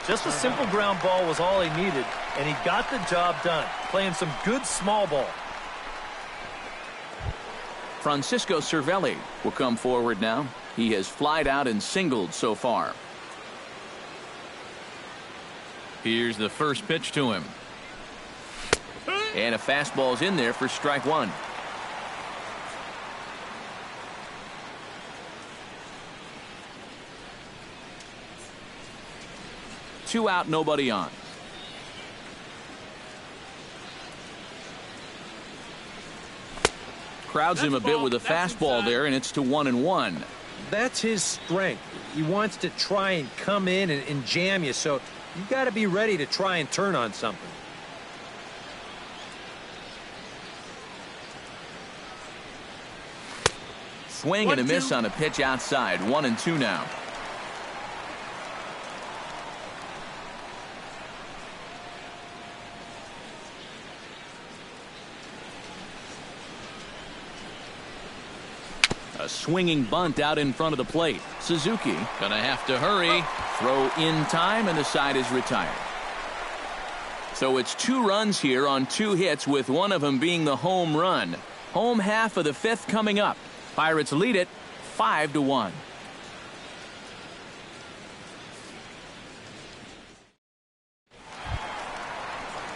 Just a simple ground ball was all he needed, and he got the job done, playing some good small ball. Francisco Cervelli will come forward now. He has flied out and singled so far. Here's the first pitch to him. And a fastball's in there for strike one. Two out, nobody on. Crowds him a bit with a fastball there, and it's to 1-1. That's his strength. He wants to try and come in and jam you, so you got to be ready to try and turn on something. Swing and a miss on a pitch outside. 1-2 now. A swinging bunt out in front of the plate. Suzuki gonna have to hurry. Throw in time, and the side is retired. So it's 2 runs here on 2 hits, with one of them being the home run. Home half of the 5th coming up. Pirates lead it 5-1.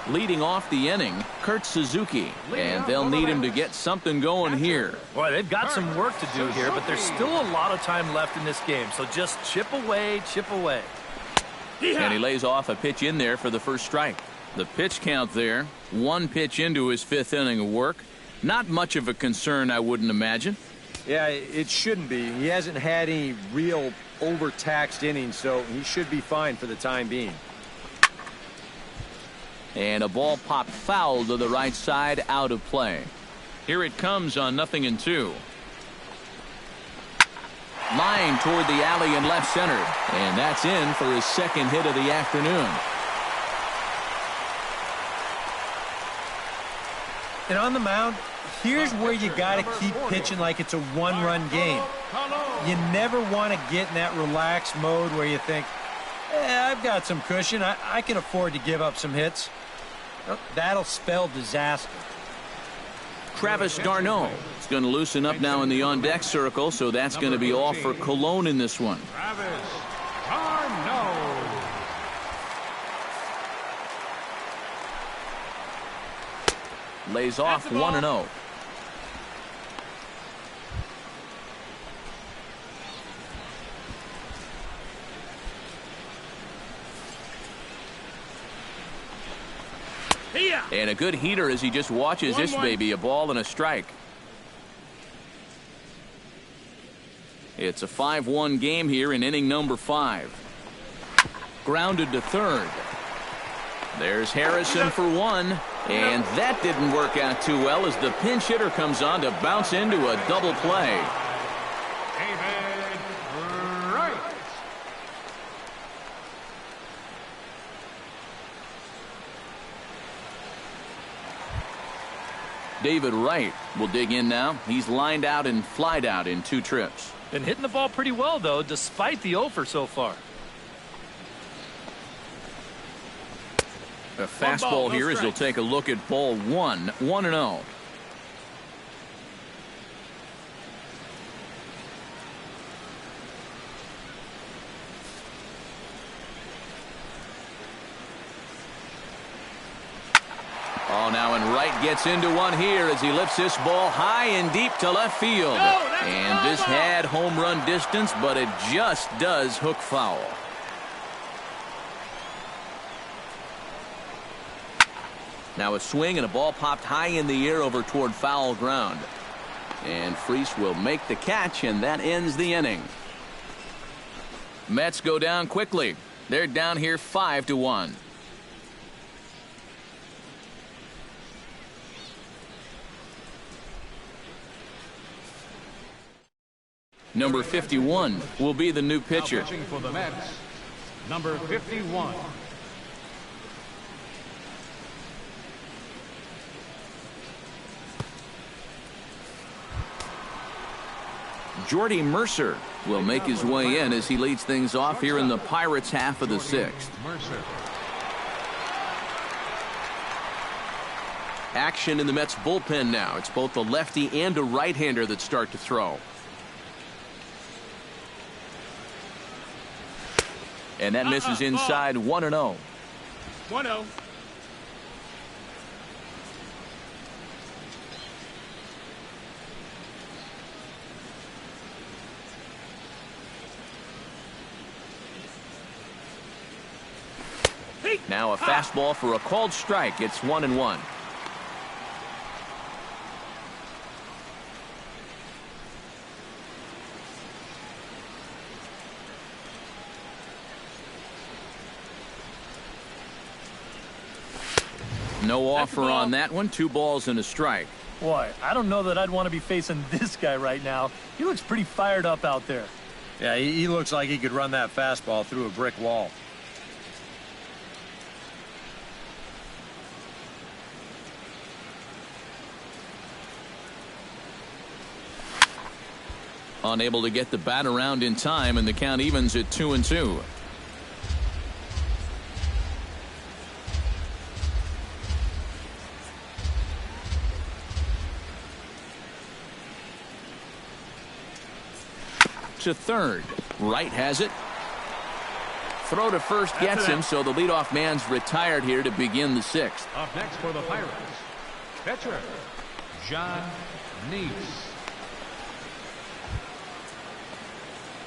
Leading off the inning, Kurt Suzuki, and they'll need him to get something going here. Boy, they've got some work to do here, but there's still a lot of time left in this game, so just chip away, chip away. And he lays off a pitch in there for the first strike. The pitch count there, 1 pitch into his 5th inning of work. Not much of a concern, I wouldn't imagine. Yeah, it shouldn't be. He hasn't had any real overtaxed innings, so he should be fine for the time being. And a ball popped foul to the right side, out of play. Here it comes on 0-2. Line toward the alley in left center. And that's in for his 2nd hit of the afternoon. And on the mound, here's where you got to keep pitching like it's a 1-run game. You never want to get in that relaxed mode where you think, I've got some cushion. I can afford to give up some hits. That'll spell disaster. Travis d'Arnaud is going to loosen up now in the on-deck circle, so that's going to be all for Cologne in this one. Travis d'Arnaud. Lays off 1-0. And a good heater as he just watches this baby, a ball and a strike. It's a 5-1 game here in inning number 5. Grounded to third. There's Harrison for 1, and that didn't work out too well as the pinch hitter comes on to bounce into a double play. David Wright will dig in now. He's lined out and flied out in 2 trips. Been hitting the ball pretty well, though, despite the offer so far. A fastball here as he'll take a look at ball 1, 1-0. Oh, now and Wright gets into one here as he lifts this ball high and deep to left field. And this had home run distance, but it just does hook foul. Now a swing and a ball popped high in the air over toward foul ground. And Freese will make the catch, and that ends the inning. Mets go down quickly. They're down here 5-1. Number 51 will be the new pitcher. Pitching for the Mets, number 51. Jordy Mercer will make his way in as he leads things off here in the Pirates' half of the sixth. Mercer. Action in the Mets bullpen now. It's both a lefty and a right-hander that start to throw. And that misses inside 1-0. 1-0. Now a fastball for a called strike. It's 1-1. No offer on that one. 2 balls and a strike. Boy, I don't know that I'd want to be facing this guy right now. He looks pretty fired up out there. Yeah, he looks like he could run that fastball through a brick wall. Unable to get the bat around in time, and the count evens at 2-2. To third. Right has it. Throw to first gets him, so the leadoff man's retired here to begin the sixth. Up next for the Pirates, pitcher, John Neese.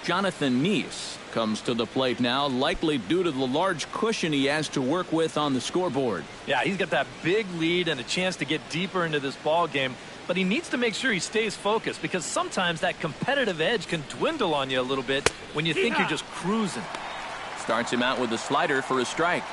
Jonathan Neese comes to the plate now, likely due to the large cushion he has to work with on the scoreboard. Yeah, he's got that big lead and a chance to get deeper into this ball game, but he needs to make sure he stays focused because sometimes that competitive edge can dwindle on you a little bit when you think you're just cruising. Starts him out with a slider for a strike.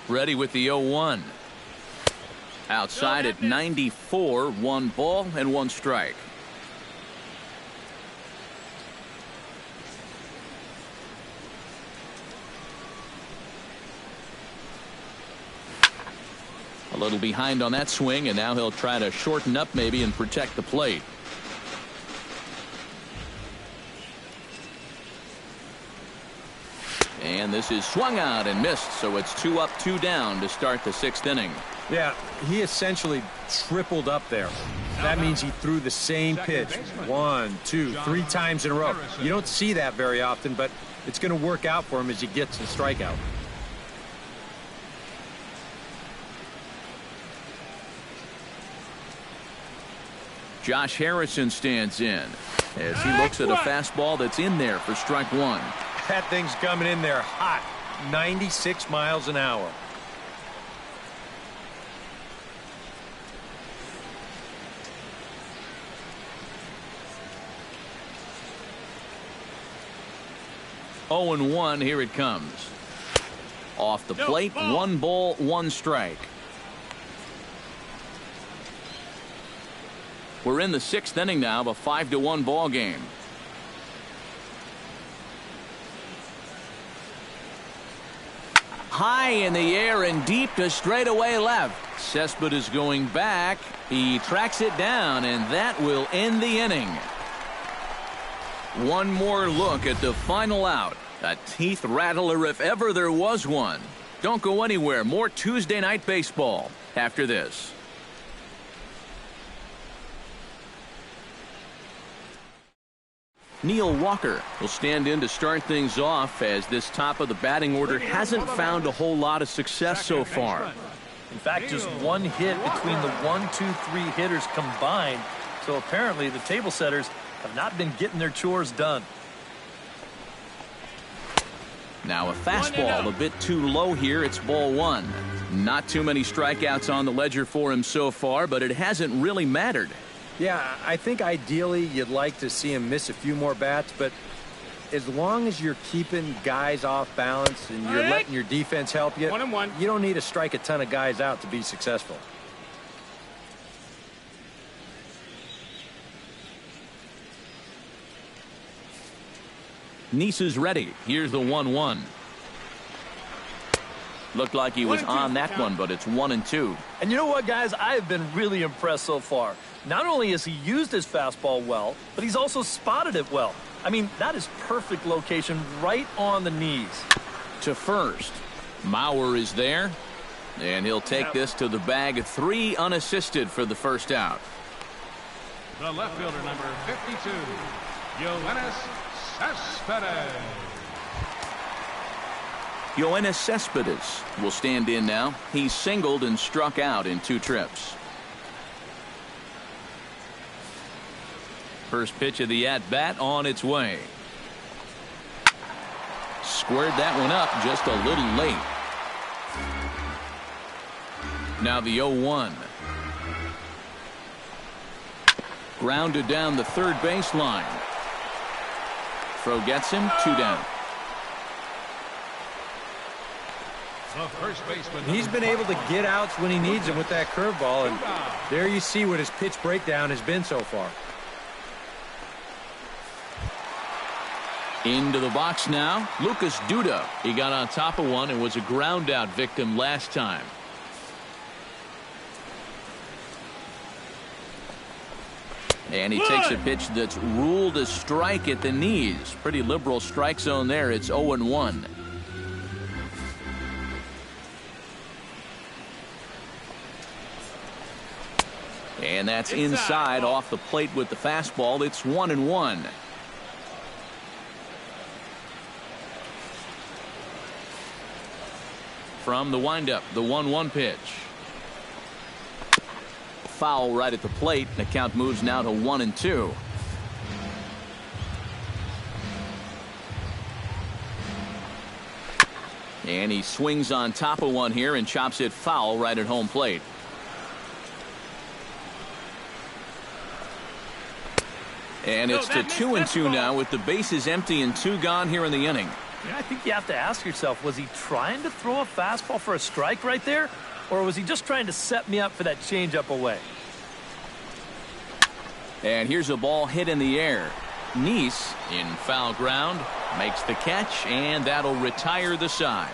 Ready with the 0-1. Outside at 94, 1 ball and 1 strike. A little behind on that swing, and now he'll try to shorten up maybe and protect the plate. And this is swung out and missed, so it's 2 up, 2 down to start the 6th inning. Yeah, he essentially tripled up there. That means he threw the same pitch 1, 2, 3 times in a row. You don't see that very often, but it's going to work out for him as he gets the strikeout. Josh Harrison stands in as he looks at a fastball that's in there for strike 1. That thing's coming in there hot, 96 miles an hour. Oh and 1, here it comes. Off the plate, 1 ball, 1 strike. We're in the 6th inning now of a 5-1 ball game. High in the air and deep to straightaway left. Cespedes is going back. He tracks it down, and that will end the inning. One more look at the final out. A teeth rattler if ever there was one. Don't go anywhere. More Tuesday Night Baseball after this. Neil Walker will stand in to start things off as this top of the batting order hasn't found a whole lot of success so far. In fact, just 1 hit between the 1, 2, 3 hitters combined. So apparently the table setters have not been getting their chores done. Now a fastball a bit too low here. It's ball one. Not too many strikeouts on the ledger for him so far, but it hasn't really mattered. Yeah, I think ideally you'd like to see him miss a few more bats, but as long as you're keeping guys off balance and you're letting your defense help you, you don't need to strike a ton of guys out to be successful. Nice is ready. Here's the 1-1. Looked like he was on that one, but it's 1-2. And you know what, guys? I have been really impressed so far. Not only has he used his fastball well, but he's also spotted it well. I mean, that is perfect location right on the knees. To first. Mauer is there, and he'll take this to the bag. 3 unassisted for the first out. The left fielder, number 52, Yoenis Cespedes. Yoenis Cespedes will stand in now. He's singled and struck out in 2 trips. First pitch of the at-bat on its way. Squared that one up just a little late. Now the 0-1. Grounded down the third baseline. Throw gets him, 2 down. The first baseman. He's been able to get outs when he needs them with that curveball, and there you see what his pitch breakdown has been so far. Into the box now, Lucas Duda. He got on top of one and was a ground out victim last time. And he takes a pitch that's ruled a strike at the knees. Pretty liberal strike zone there. It's 0-1. And that's inside off the plate with the fastball. It's 1-1. From the windup, the 1-1 pitch. Foul right at the plate. The count moves now to 1-2. And he swings on top of one here and chops it foul right at home plate. And it's to 2-2 now with the bases empty and 2 gone here in the inning. Yeah, I think you have to ask yourself, was he trying to throw a fastball for a strike right there? Or was he just trying to set me up for that changeup away? And here's a ball hit in the air. Nice in foul ground makes the catch, and that'll retire the side.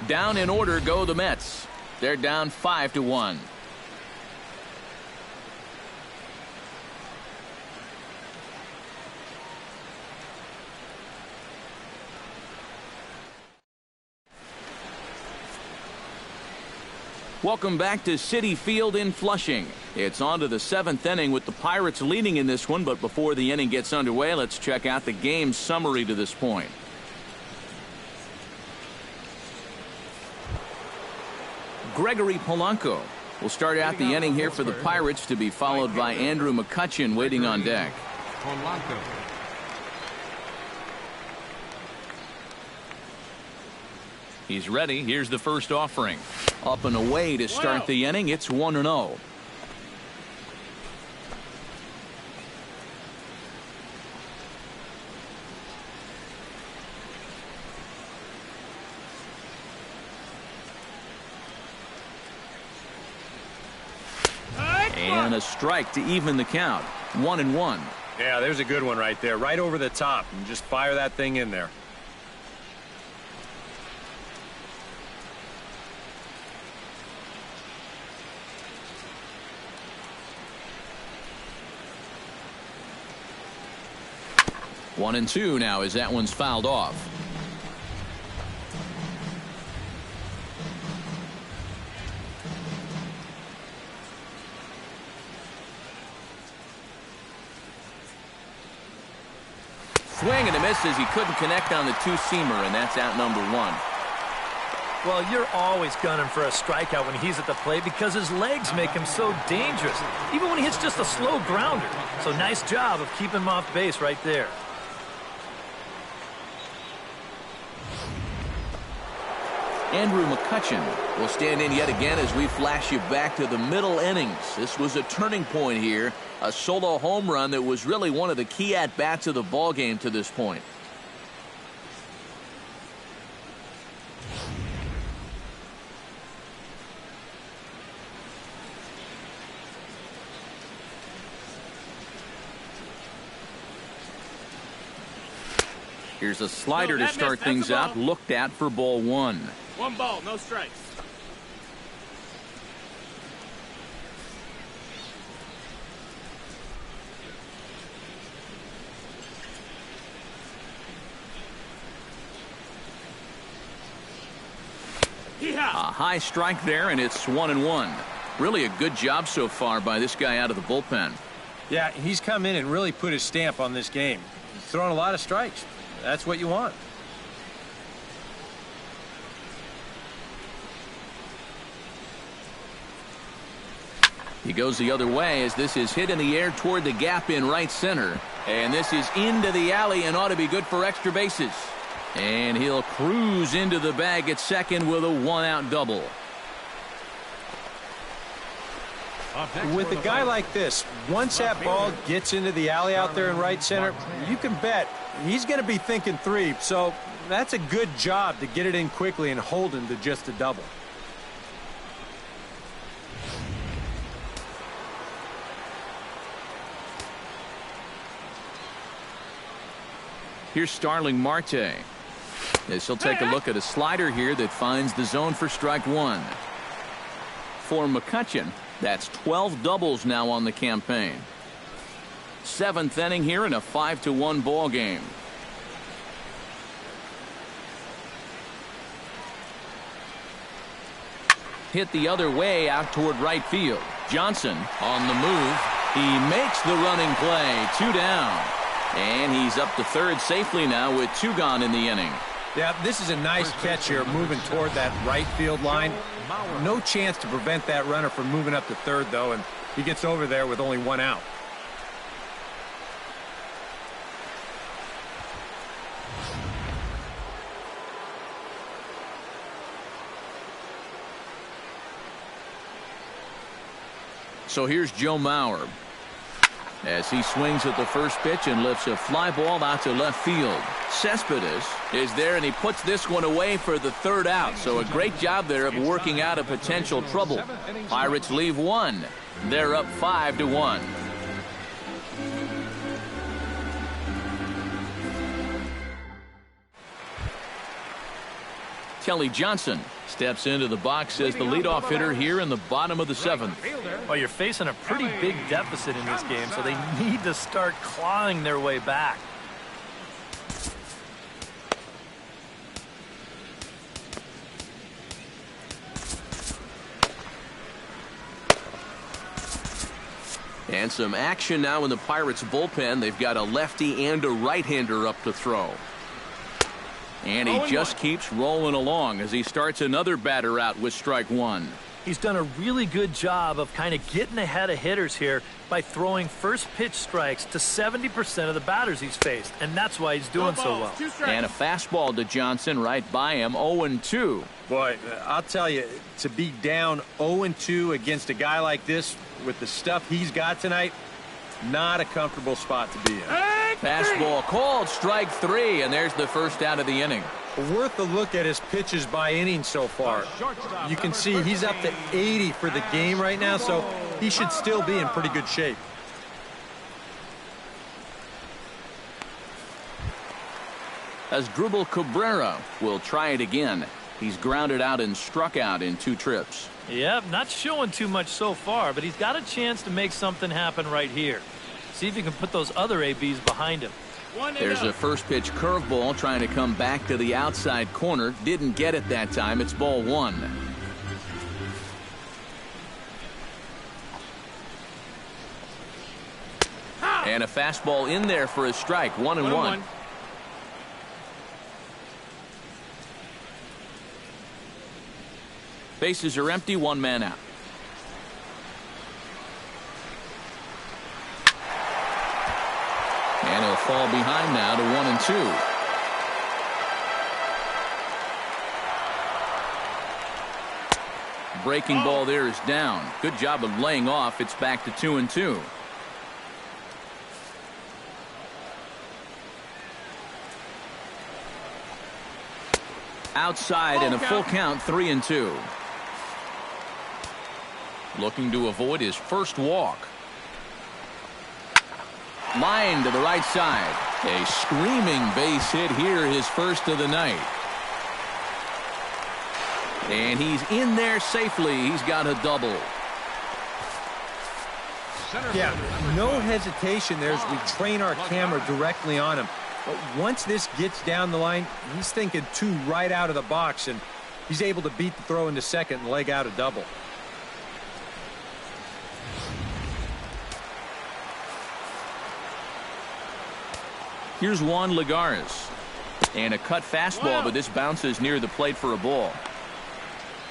Down in order go the Mets. They're down 5-1. Welcome back to Citi Field in Flushing. It's on to the 7th inning with the Pirates leading in this one, but before the inning gets underway, let's check out the game summary to this point. Gregory Polanco will start out the inning here for the Pirates, to be followed by Andrew McCutchen waiting on deck. Polanco. He's ready. Here's the first offering. Up and away to start the inning. It's 1-0. And a strike to even the count. 1-1. Yeah, there's a good one right there, right over the top, and just fire that thing in there. One and two now as that one's fouled off. Swing and a miss as he couldn't connect on the two-seamer, and that's out number one. Well, you're always gunning for a strikeout when he's at the plate because his legs make him so dangerous, even when he hits just a slow grounder. So nice job of keeping him off base right there. Andrew McCutchen will stand in yet again as we flash you back to the middle innings. This was a turning point here, a solo home run that was really one of the key at-bats of the ball game to this point. Here's a slider to start things out, looked at for ball one. 1 ball, no strikes. A high strike there, and it's 1-1. Really a good job so far by this guy out of the bullpen. Yeah, he's come in and really put his stamp on this game. He's thrown a lot of strikes. That's what you want. He goes the other way as this is hit in the air toward the gap in right center. And this is into the alley and ought to be good for extra bases. And he'll cruise into the bag at second with a 1-out double. With a guy like this, once that ball gets into the alley out there in right center, you can bet he's going to be thinking 3. So that's a good job to get it in quickly and hold him to just a double. Here's Starling Marte. This will take a look at a slider here that finds the zone for strike one. For McCutchen, that's 12 doubles now on the campaign. 7th inning here in a 5-1 ball game. Hit the other way out toward right field. Johnson on the move. He makes the running play. 2 down. And he's up to third safely now with 2 gone in the inning. Yeah, this is a nice catch here, moving toward that right field line. No chance to prevent that runner from moving up to third, though, and he gets over there with only 1 out. So here's Joe Mauer as he swings at the first pitch and lifts a fly ball out to left field. Cespedes is there, and he puts this one away for the 3rd out. So a great job there of working out a potential trouble. Pirates leave 1. They're up 5-1. Kelly Johnson steps into the box as the leadoff hitter here in the bottom of the 7th. Well, you're facing a pretty big deficit in this game, so they need to start clawing their way back. And some action now in the Pirates bullpen. They've got a lefty and a right-hander up to throw. And he just keeps rolling along as he starts another batter out with strike one. He's done a really good job of kind of getting ahead of hitters here by throwing first pitch strikes to 70% of the batters he's faced, and that's why he's doing so well. And a fastball to Johnson right by him, 0-2. Boy, I'll tell you, to be down 0-2 against a guy like this with the stuff he's got tonight, not a comfortable spot to be in. Fastball called, strike 3, and there's the first out of the inning. Worth a look at his pitches by inning so far. You can see he's up to 80 for the game right now, so he should still be in pretty good shape. Asdrubal Cabrera will try it again. He's grounded out and struck out in 2 trips. Yep, not showing too much so far, but he's got a chance to make something happen right here. See if he can put those other ABs behind him. There's a first pitch curveball trying to come back to the outside corner. Didn't get it that time. It's ball 1. And a fastball in there for a strike. 1-1. Bases are empty. 1 man out. And he'll fall behind now to 1-2. Breaking ball there is down. Good job of laying off. It's back to 2-2. Outside and a full count, 3-2. Looking to avoid his first walk. Line to the right side. A screaming base hit here, his first of the night. And he's in there safely. He's got a double. Yeah, no hesitation there as we train our camera directly on him. But once this gets down the line, he's thinking 2 right out of the box, and he's able to beat the throw into second and leg out a double. Here's Juan Lagares. And a cut fastball, but this bounces near the plate for a ball.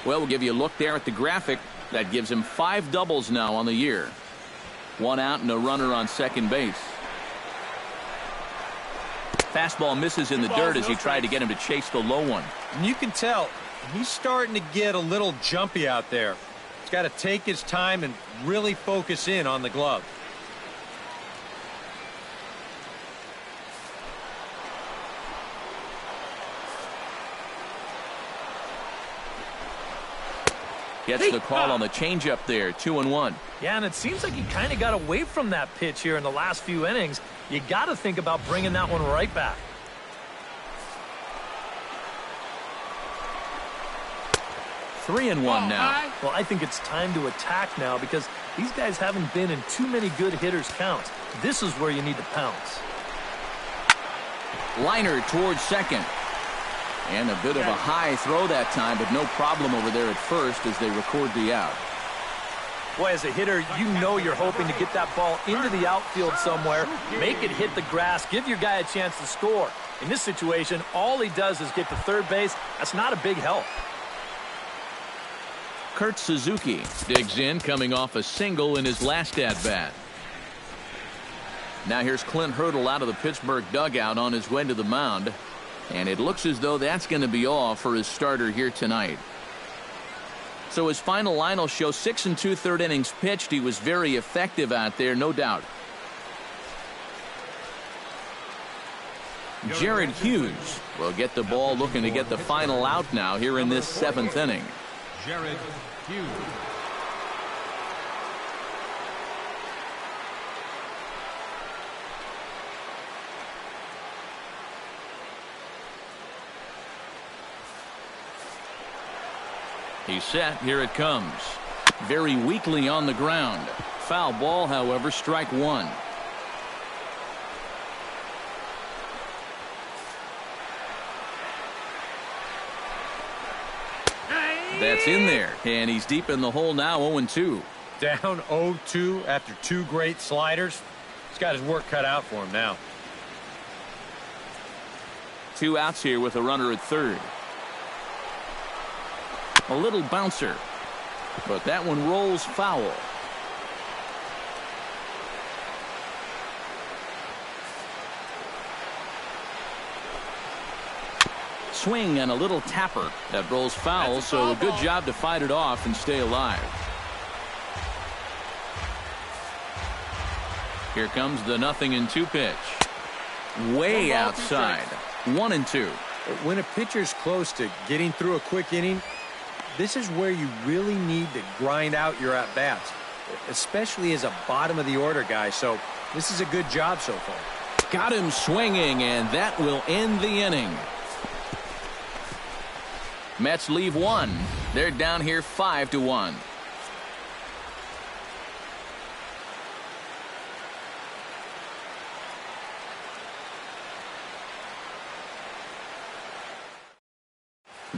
Well, we'll give you a look there at the graphic. That gives him 5 doubles now on the year. 1 out and a runner on second base. Fastball misses in the dirt as he tried to get him to chase the low one. And you can tell he's starting to get a little jumpy out there. He's got to take his time and really focus in on the glove. Gets the call on the changeup there, 2-1. Yeah, and it seems like he kind of got away from that pitch here in the last few innings. You got to think about bringing that one right back. 3-1 now. Well, I think it's time to attack now because these guys haven't been in too many good hitters' counts. This is where you need to pounce. Liner towards second. And a bit of a high throw that time, but no problem over there at first as they record the out. Boy, as a hitter, you know you're hoping to get that ball into the outfield somewhere, make it hit the grass, give your guy a chance to score. In this situation, all he does is get to third base. That's not a big help. Kurt Suzuki digs in, coming off a single in his last at-bat. Now here's Clint Hurdle out of the Pittsburgh dugout on his way to the mound. And it looks as though that's going to be all for his starter here tonight. So his final line will show 6 2/3 innings pitched. He was very effective out there, no doubt. Jared Hughes will get the ball, looking to get the final out now here in this 7th inning. Jared Hughes. He's set. Here it comes. Very weakly on the ground. Foul ball, however, strike 1. That's in there, and he's deep in the hole now, 0-2. Down 0-2 after 2 great sliders. He's got his work cut out for him now. 2 outs here with a runner at third. A little bouncer, but that one rolls foul. Swing and a little tapper that rolls foul, so a good job to fight it off and stay alive. Here comes the 0-2 pitch. Way outside. 1-2. When a pitcher's close to getting through a quick inning, this is where you really need to grind out your at-bats, especially as a bottom-of-the-order guy, so this is a good job so far. Got him swinging, and that will end the inning. Mets leave 1. They're down here 5-1.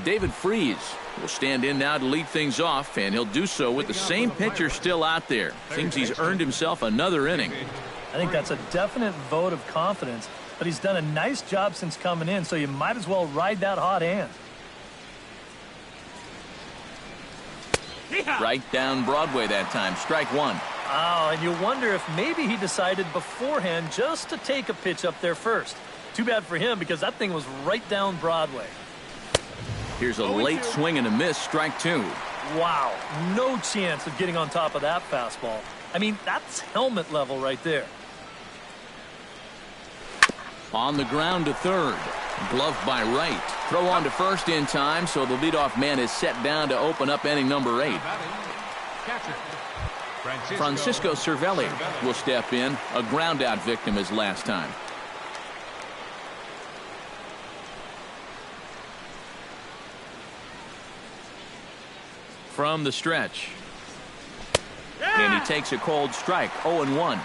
David Freese will stand in now to lead things off, and he'll do so with the same pitcher still out there. Seems he's earned himself another inning. I think that's a definite vote of confidence, but he's done a nice job since coming in, so you might as well ride that hot hand. Right down Broadway that time. Strike 1. Oh, and you wonder if maybe he decided beforehand just to take a pitch up there first. Too bad for him because that thing was right down Broadway. Here's a late swing and a miss. Strike 2. Wow, no chance of getting on top of that fastball. I mean, that's helmet level right there. On the ground to third. Glove by right. Throw on to first in time, so the leadoff man is set down to open up inning number 8. Catcher. Francisco Cervelli will step in, a ground out victim as last time. From the stretch. And he takes a cold strike, 0-1.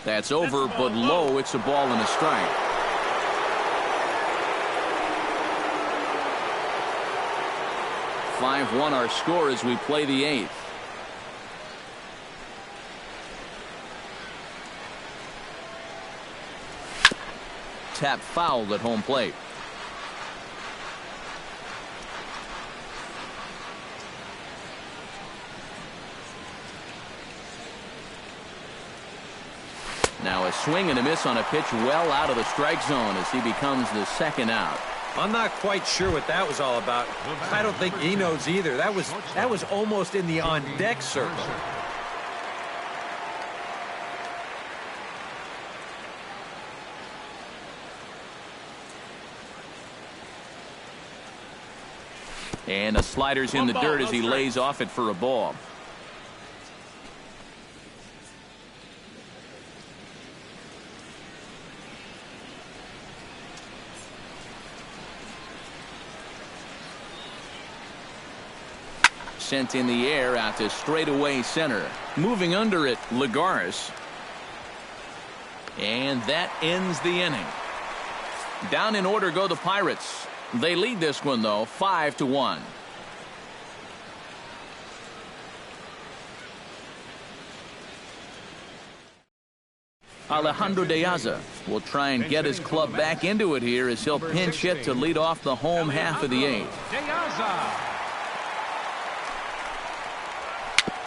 That's over, but low. It's a ball and a strike. (5-1) our score as we play the 8th. Tap fouled at home plate. Now a swing and a miss on a pitch well out of the strike zone as he becomes the second out. I'm not quite sure what that was all about. I don't think he knows either. That was almost in the on-deck circle. And a slider's in the dirt as he lays off it for a ball. Sent in the air out to straightaway center. Moving under it, Lagares. And that ends the inning. Down in order go the Pirates. They lead this one, though, 5-1. Alejandro De Aza will try and get his club back into it here as he'll pinch hit to lead off the home half of the 8th.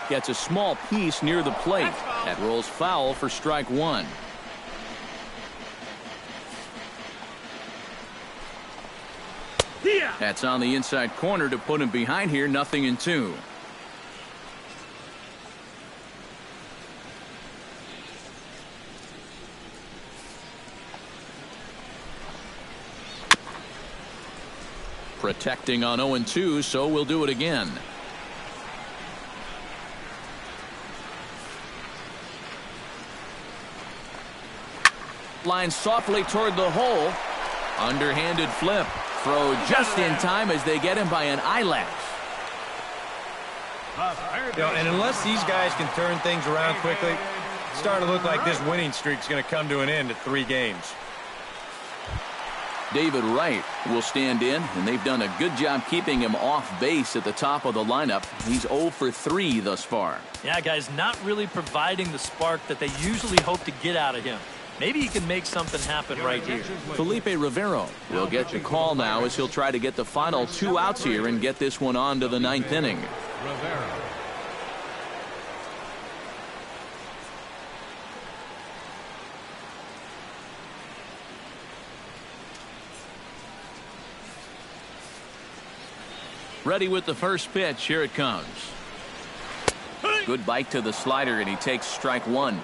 Gets a small piece near the plate. That rolls foul for strike 1. That's on the inside corner to put him behind here. 0-2. Protecting on 0-2, so we'll do it again. Line softly toward the hole. Underhanded flip. Throw just in time as they get him by an eyelash. And unless these guys can turn things around quickly, it's starting to look like this winning streak's going to come to an end at 3 games. David Wright will stand in, and they've done a good job keeping him off base at the top of the lineup. He's 0 for 3 thus far. Yeah, guys, not really providing the spark that they usually hope to get out of him. Maybe he can make something happen right here. Felipe Rivero will get the call now as he'll try to get the final 2 outs here and get this one on to the 9th inning. Ready with the first pitch. Here it comes. Good bite to the slider, and he takes strike 1.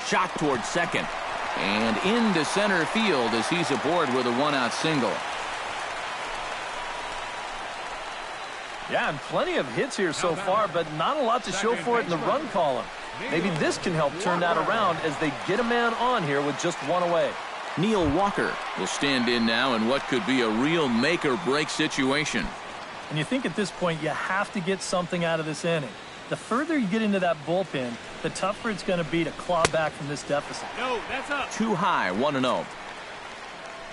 Shot towards second. And into center field as he's aboard with a 1-out single. Yeah, and plenty of hits here so far, but not a lot to show for it in the run column. Maybe this can help turn that around as they get a man on here with just 1 away. Neil Walker will stand in now in what could be a real make-or-break situation. And you think at this point you have to get something out of this inning. The further you get into that bullpen, the tougher it's going to be to claw back from this deficit. No, that's up. Too high, 1-0.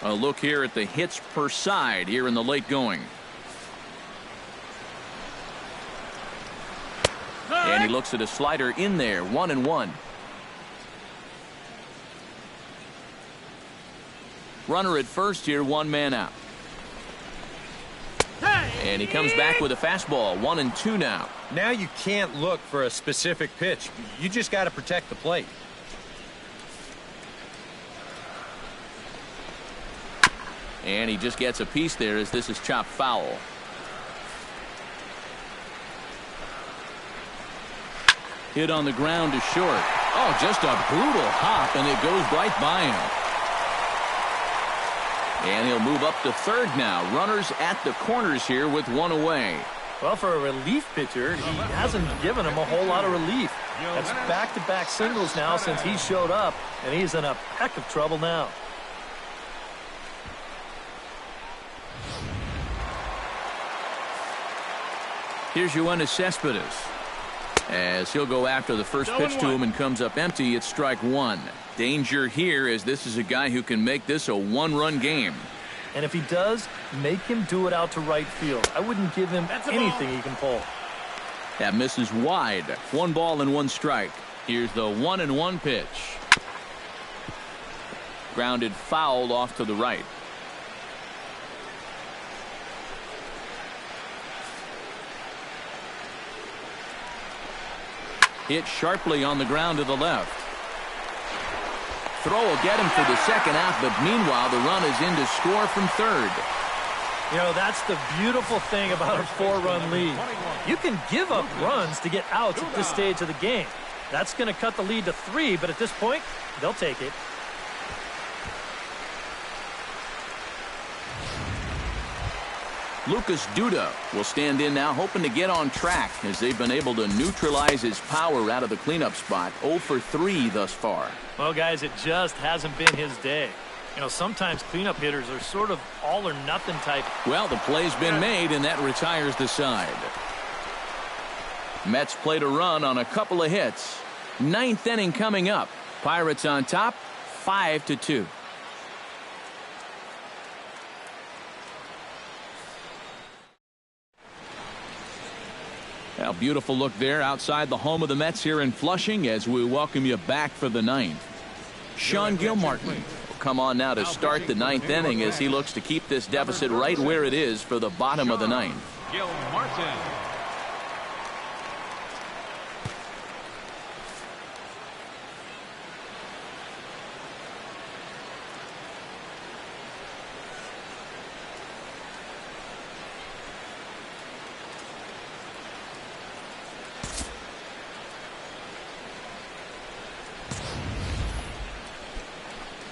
A look here at the hits per side here in the late going. And he looks at a slider in there, 1-1. Runner at first here, 1 man out. And he comes back with a fastball, 1-2 now. Now you can't look for a specific pitch. You just got to protect the plate. And he just gets a piece there as this is chopped foul. Hit on the ground is short. Oh, just a brutal hop, and it goes right by him. And he'll move up to third now. Runners at the corners here with 1 away. Well, for a relief pitcher, he hasn't given him a whole lot of relief. That's back-to-back singles now since he showed up, and he's in a heck of trouble now. Here's Yoenis Cespedes. As he'll go after the first pitch to him and comes up empty, it's strike 1. Danger here as this is a guy who can make this a 1-run game. And if he does, make him do it out to right field. I wouldn't give him anything he can pull. That misses wide. 1 ball and 1 strike. Here's the 1-1 pitch. Grounded foul off to the right. Hit sharply on the ground to the left. Throw will get him for the second out, but meanwhile the run is in to score from third. You know, that's the beautiful thing about a 4-run lead. You can give up runs to get outs at this stage of the game. That's going to cut the lead to 3, but at this point, they'll take it. Lucas Duda will stand in now, hoping to get on track as they've been able to neutralize his power out of the cleanup spot. 0 for 3 thus far. Well, guys, it just hasn't been his day. You know, sometimes cleanup hitters are sort of all or nothing type. Well, the play's been made, and that retires the side. Mets played a run on a couple of hits. 9th inning coming up. Pirates on top, 5-2. Well, beautiful look there outside the home of the Mets here in Flushing as we welcome you back for the 9th. Sean Gilmartin will come on now to start the 9th inning as he looks to keep this deficit right where it is for the bottom of the 9th. Gilmartin.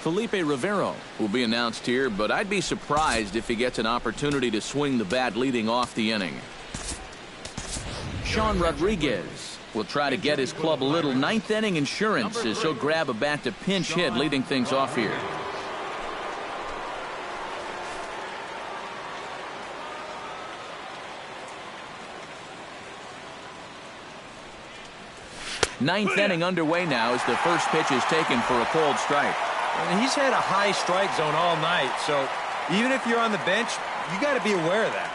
Felipe Rivero will be announced here, but I'd be surprised if he gets an opportunity to swing the bat leading off the inning. Sean Rodriguez will try to get his club a little 9th inning insurance as he'll grab a bat to pinch hit leading things off here. Ninth inning underway now as the first pitch is taken for a cold strike. And he's had a high strike zone all night, so even if you're on the bench, you got to be aware of that.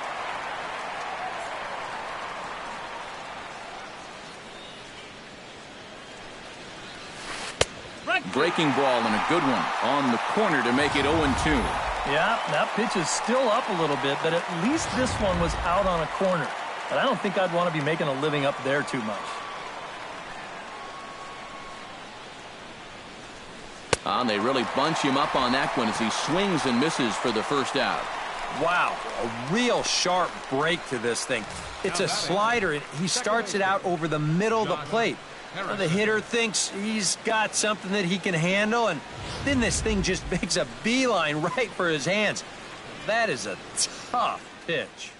Breaking ball and a good one on the corner to make it 0-2. Yeah, that pitch is still up a little bit, but at least this one was out on a corner. But I don't think I'd want to be making a living up there too much. And they really bunch him up on that one as he swings and misses for the first out. Wow, a real sharp break to this thing. It's a slider, and he starts it out over the middle of the plate. The hitter thinks he's got something that he can handle, and then this thing just makes a beeline right for his hands. That is a tough pitch.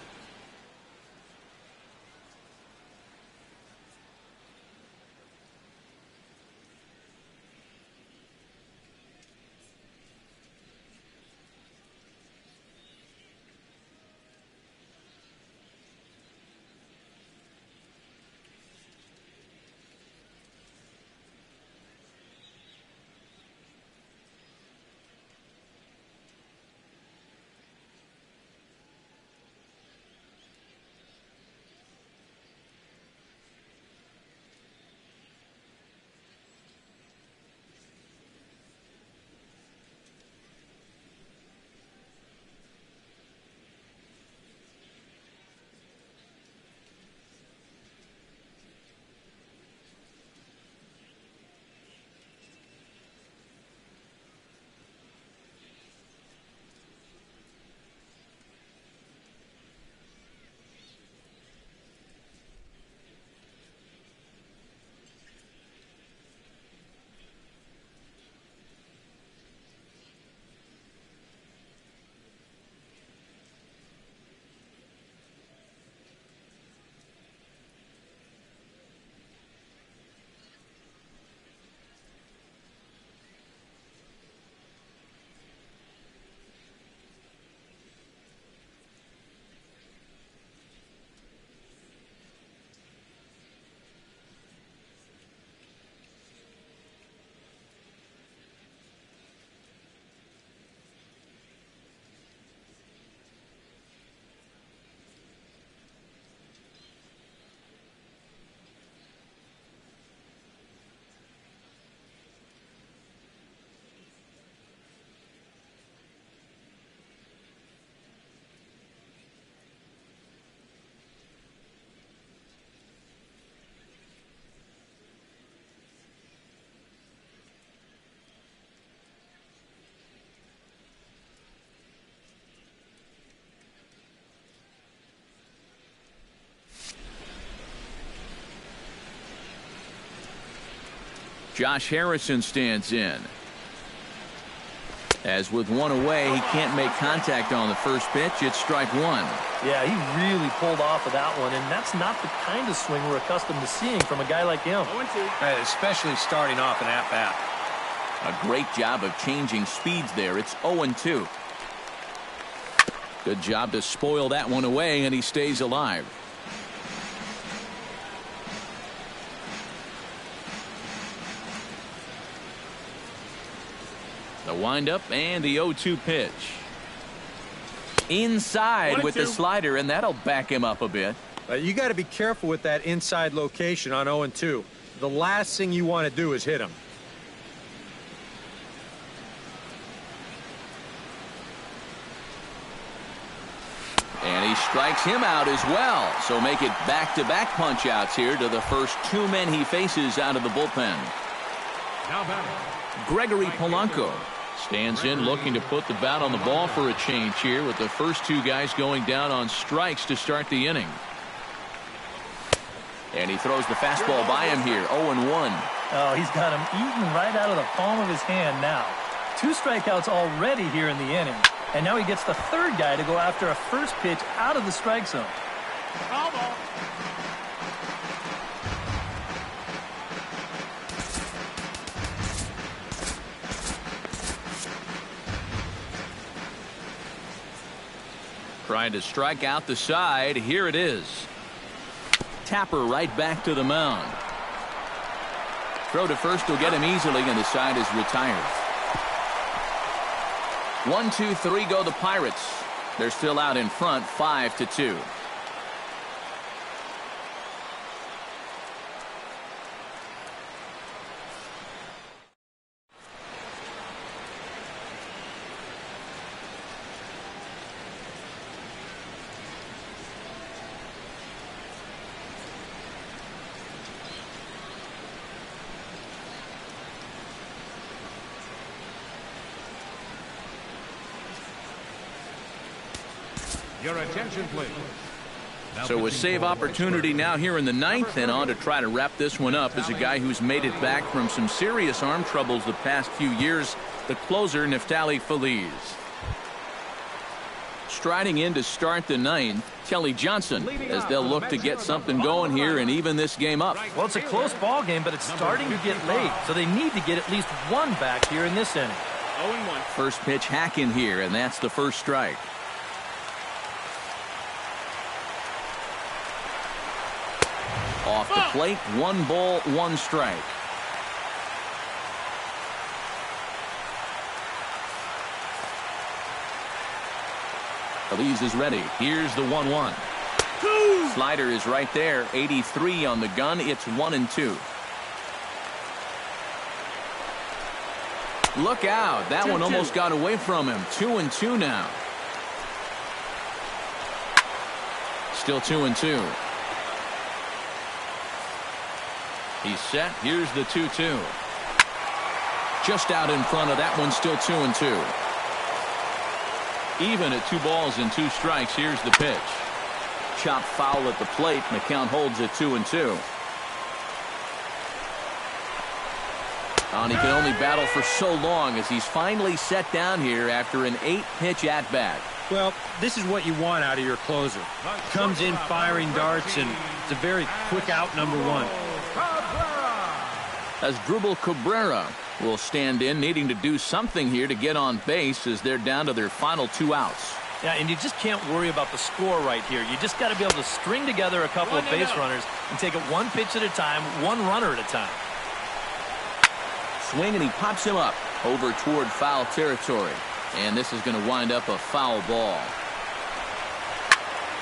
Josh Harrison stands in. As with one away, he can't make contact on the first pitch. It's strike one. Yeah, he really pulled off of that one, and that's not the kind of swing we're accustomed to seeing from a guy like him. Especially starting off an at-bat. A great job of changing speeds there. It's 0-2. Good job to spoil that one away, and he stays alive. The windup and the 0-2 pitch. Inside with the slider, and that'll back him up a bit. You got to be careful with that inside location on 0-2. The last thing you want to do is hit him. And he strikes him out as well. So make it back-to-back punch-outs here to the first two men he faces out of the bullpen. Now batting, Gregory Polanco stands in, looking to put the bat on the ball for a change here, with the first two guys going down on strikes to start the inning. And he throws the fastball by him here. 0-1. Oh, he's got him eaten right out of the palm of his hand now. 2 strikeouts already here in the inning. And now he gets the third guy to go after a first pitch out of the strike zone. Trying to strike out the side. Here it is. Tapper right back to the mound. Throw to first will get him easily, and the side is retired. 1, 2, 3 go the Pirates. They're still out in front, 5-2. your attention, please. So a save opportunity now here in the ninth, and on to try to wrap this one up is a guy who's made it back from some serious arm troubles the past few years, the closer, Neftali Feliz. Striding in to start the ninth, Kelly Johnson, as they'll look to get something going here and even this game up. Well, it's a close ball game, but it's starting to get late, so they need to get at least one back here in this inning. 0-1. First pitch hack in here, and that's the first strike. Off the plate, 1 ball, 1 strike. Feliz is ready. Here's the 1-1. Slider is right there. 83 on the gun. It's 1-2. Look out. That one almost got away from him. 2-2 now. Still 2-2. He's set. Here's the 2-2. Just out in front of that one. Still 2-2. Even at 2 balls and 2 strikes. Here's the pitch. Chopped foul at the plate, and the count holds at 2-2. And he can only battle for so long as he's finally set down here after an 8-pitch at-bat. Well, this is what you want out of your closer. Comes in firing darts, and it's a very quick out number 1. As Drubal Cabrera will stand in, needing to do something here to get on base as they're down to their final 2 outs. Yeah, and you just can't worry about the score right here. You just got to be able to string together a couple of base runners and take it 1 pitch at a time, 1 runner at a time. Swing, and he pops him up over toward foul territory. And this is going to wind up a foul ball.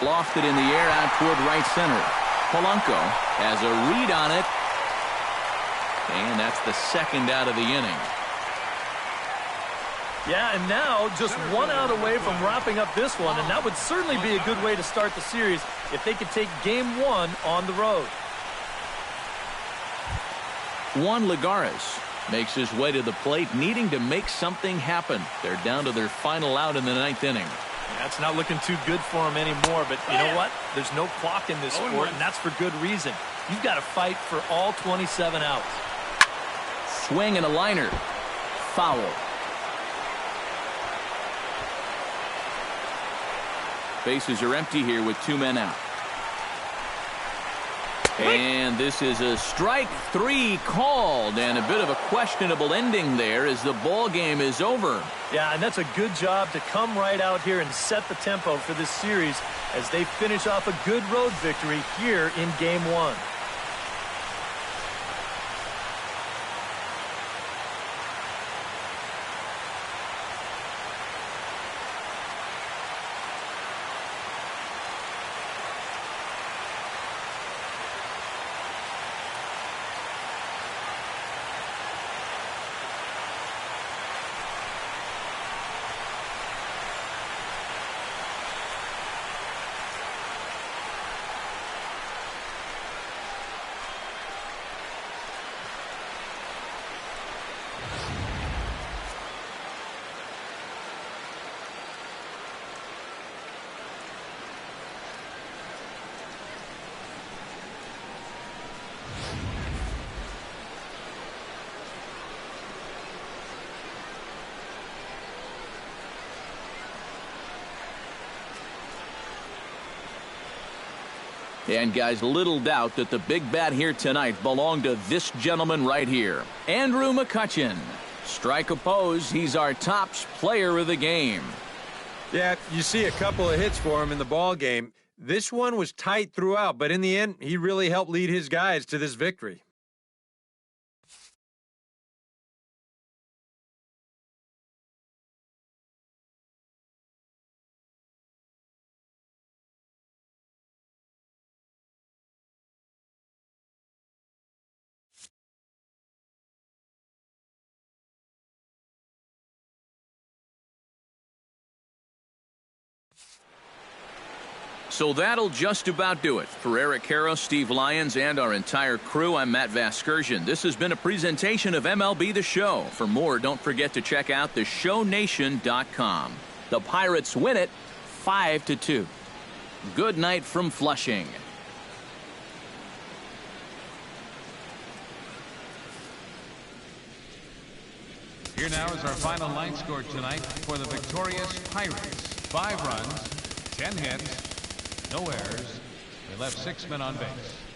Lofted in the air out toward right center. Polanco has a read on it. And that's the second out of the inning. Yeah, and now just 1 out away from wrapping up this one, and that would certainly be a good way to start the series if they could take game 1 on the road. Juan Lagares makes his way to the plate, needing to make something happen. They're down to their final out in the 9th inning. Yeah, it's not looking too good for him anymore, but you know what? There's no clock in this sport, and that's for good reason. You've got to fight for all 27 outs. swing and a liner. Foul. Bases are empty here with 2 men out. And this is a strike 3 called, and a bit of a questionable ending there as the ball game is over. Yeah, and that's a good job to come right out here and set the tempo for this series as they finish off a good road victory here in Game 1. And guys, little doubt that the big bat here tonight belonged to this gentleman right here, Andrew McCutchen. Strike oppose, he's our tops player of the game. Yeah, you see a couple of hits for him in the ball game. This one was tight throughout, but in the end, he really helped lead his guys to this victory. So that'll just about do it. For Eric Karros, Steve Lyons, and our entire crew, I'm Matt Vasgersian. This has been a presentation of MLB The Show. For more, don't forget to check out theshownation.com. The Pirates win it 5-2. Good night from Flushing. Here now is our final line score tonight for the victorious Pirates. 5 runs, 10 hits, no errors. They left 6 men on base.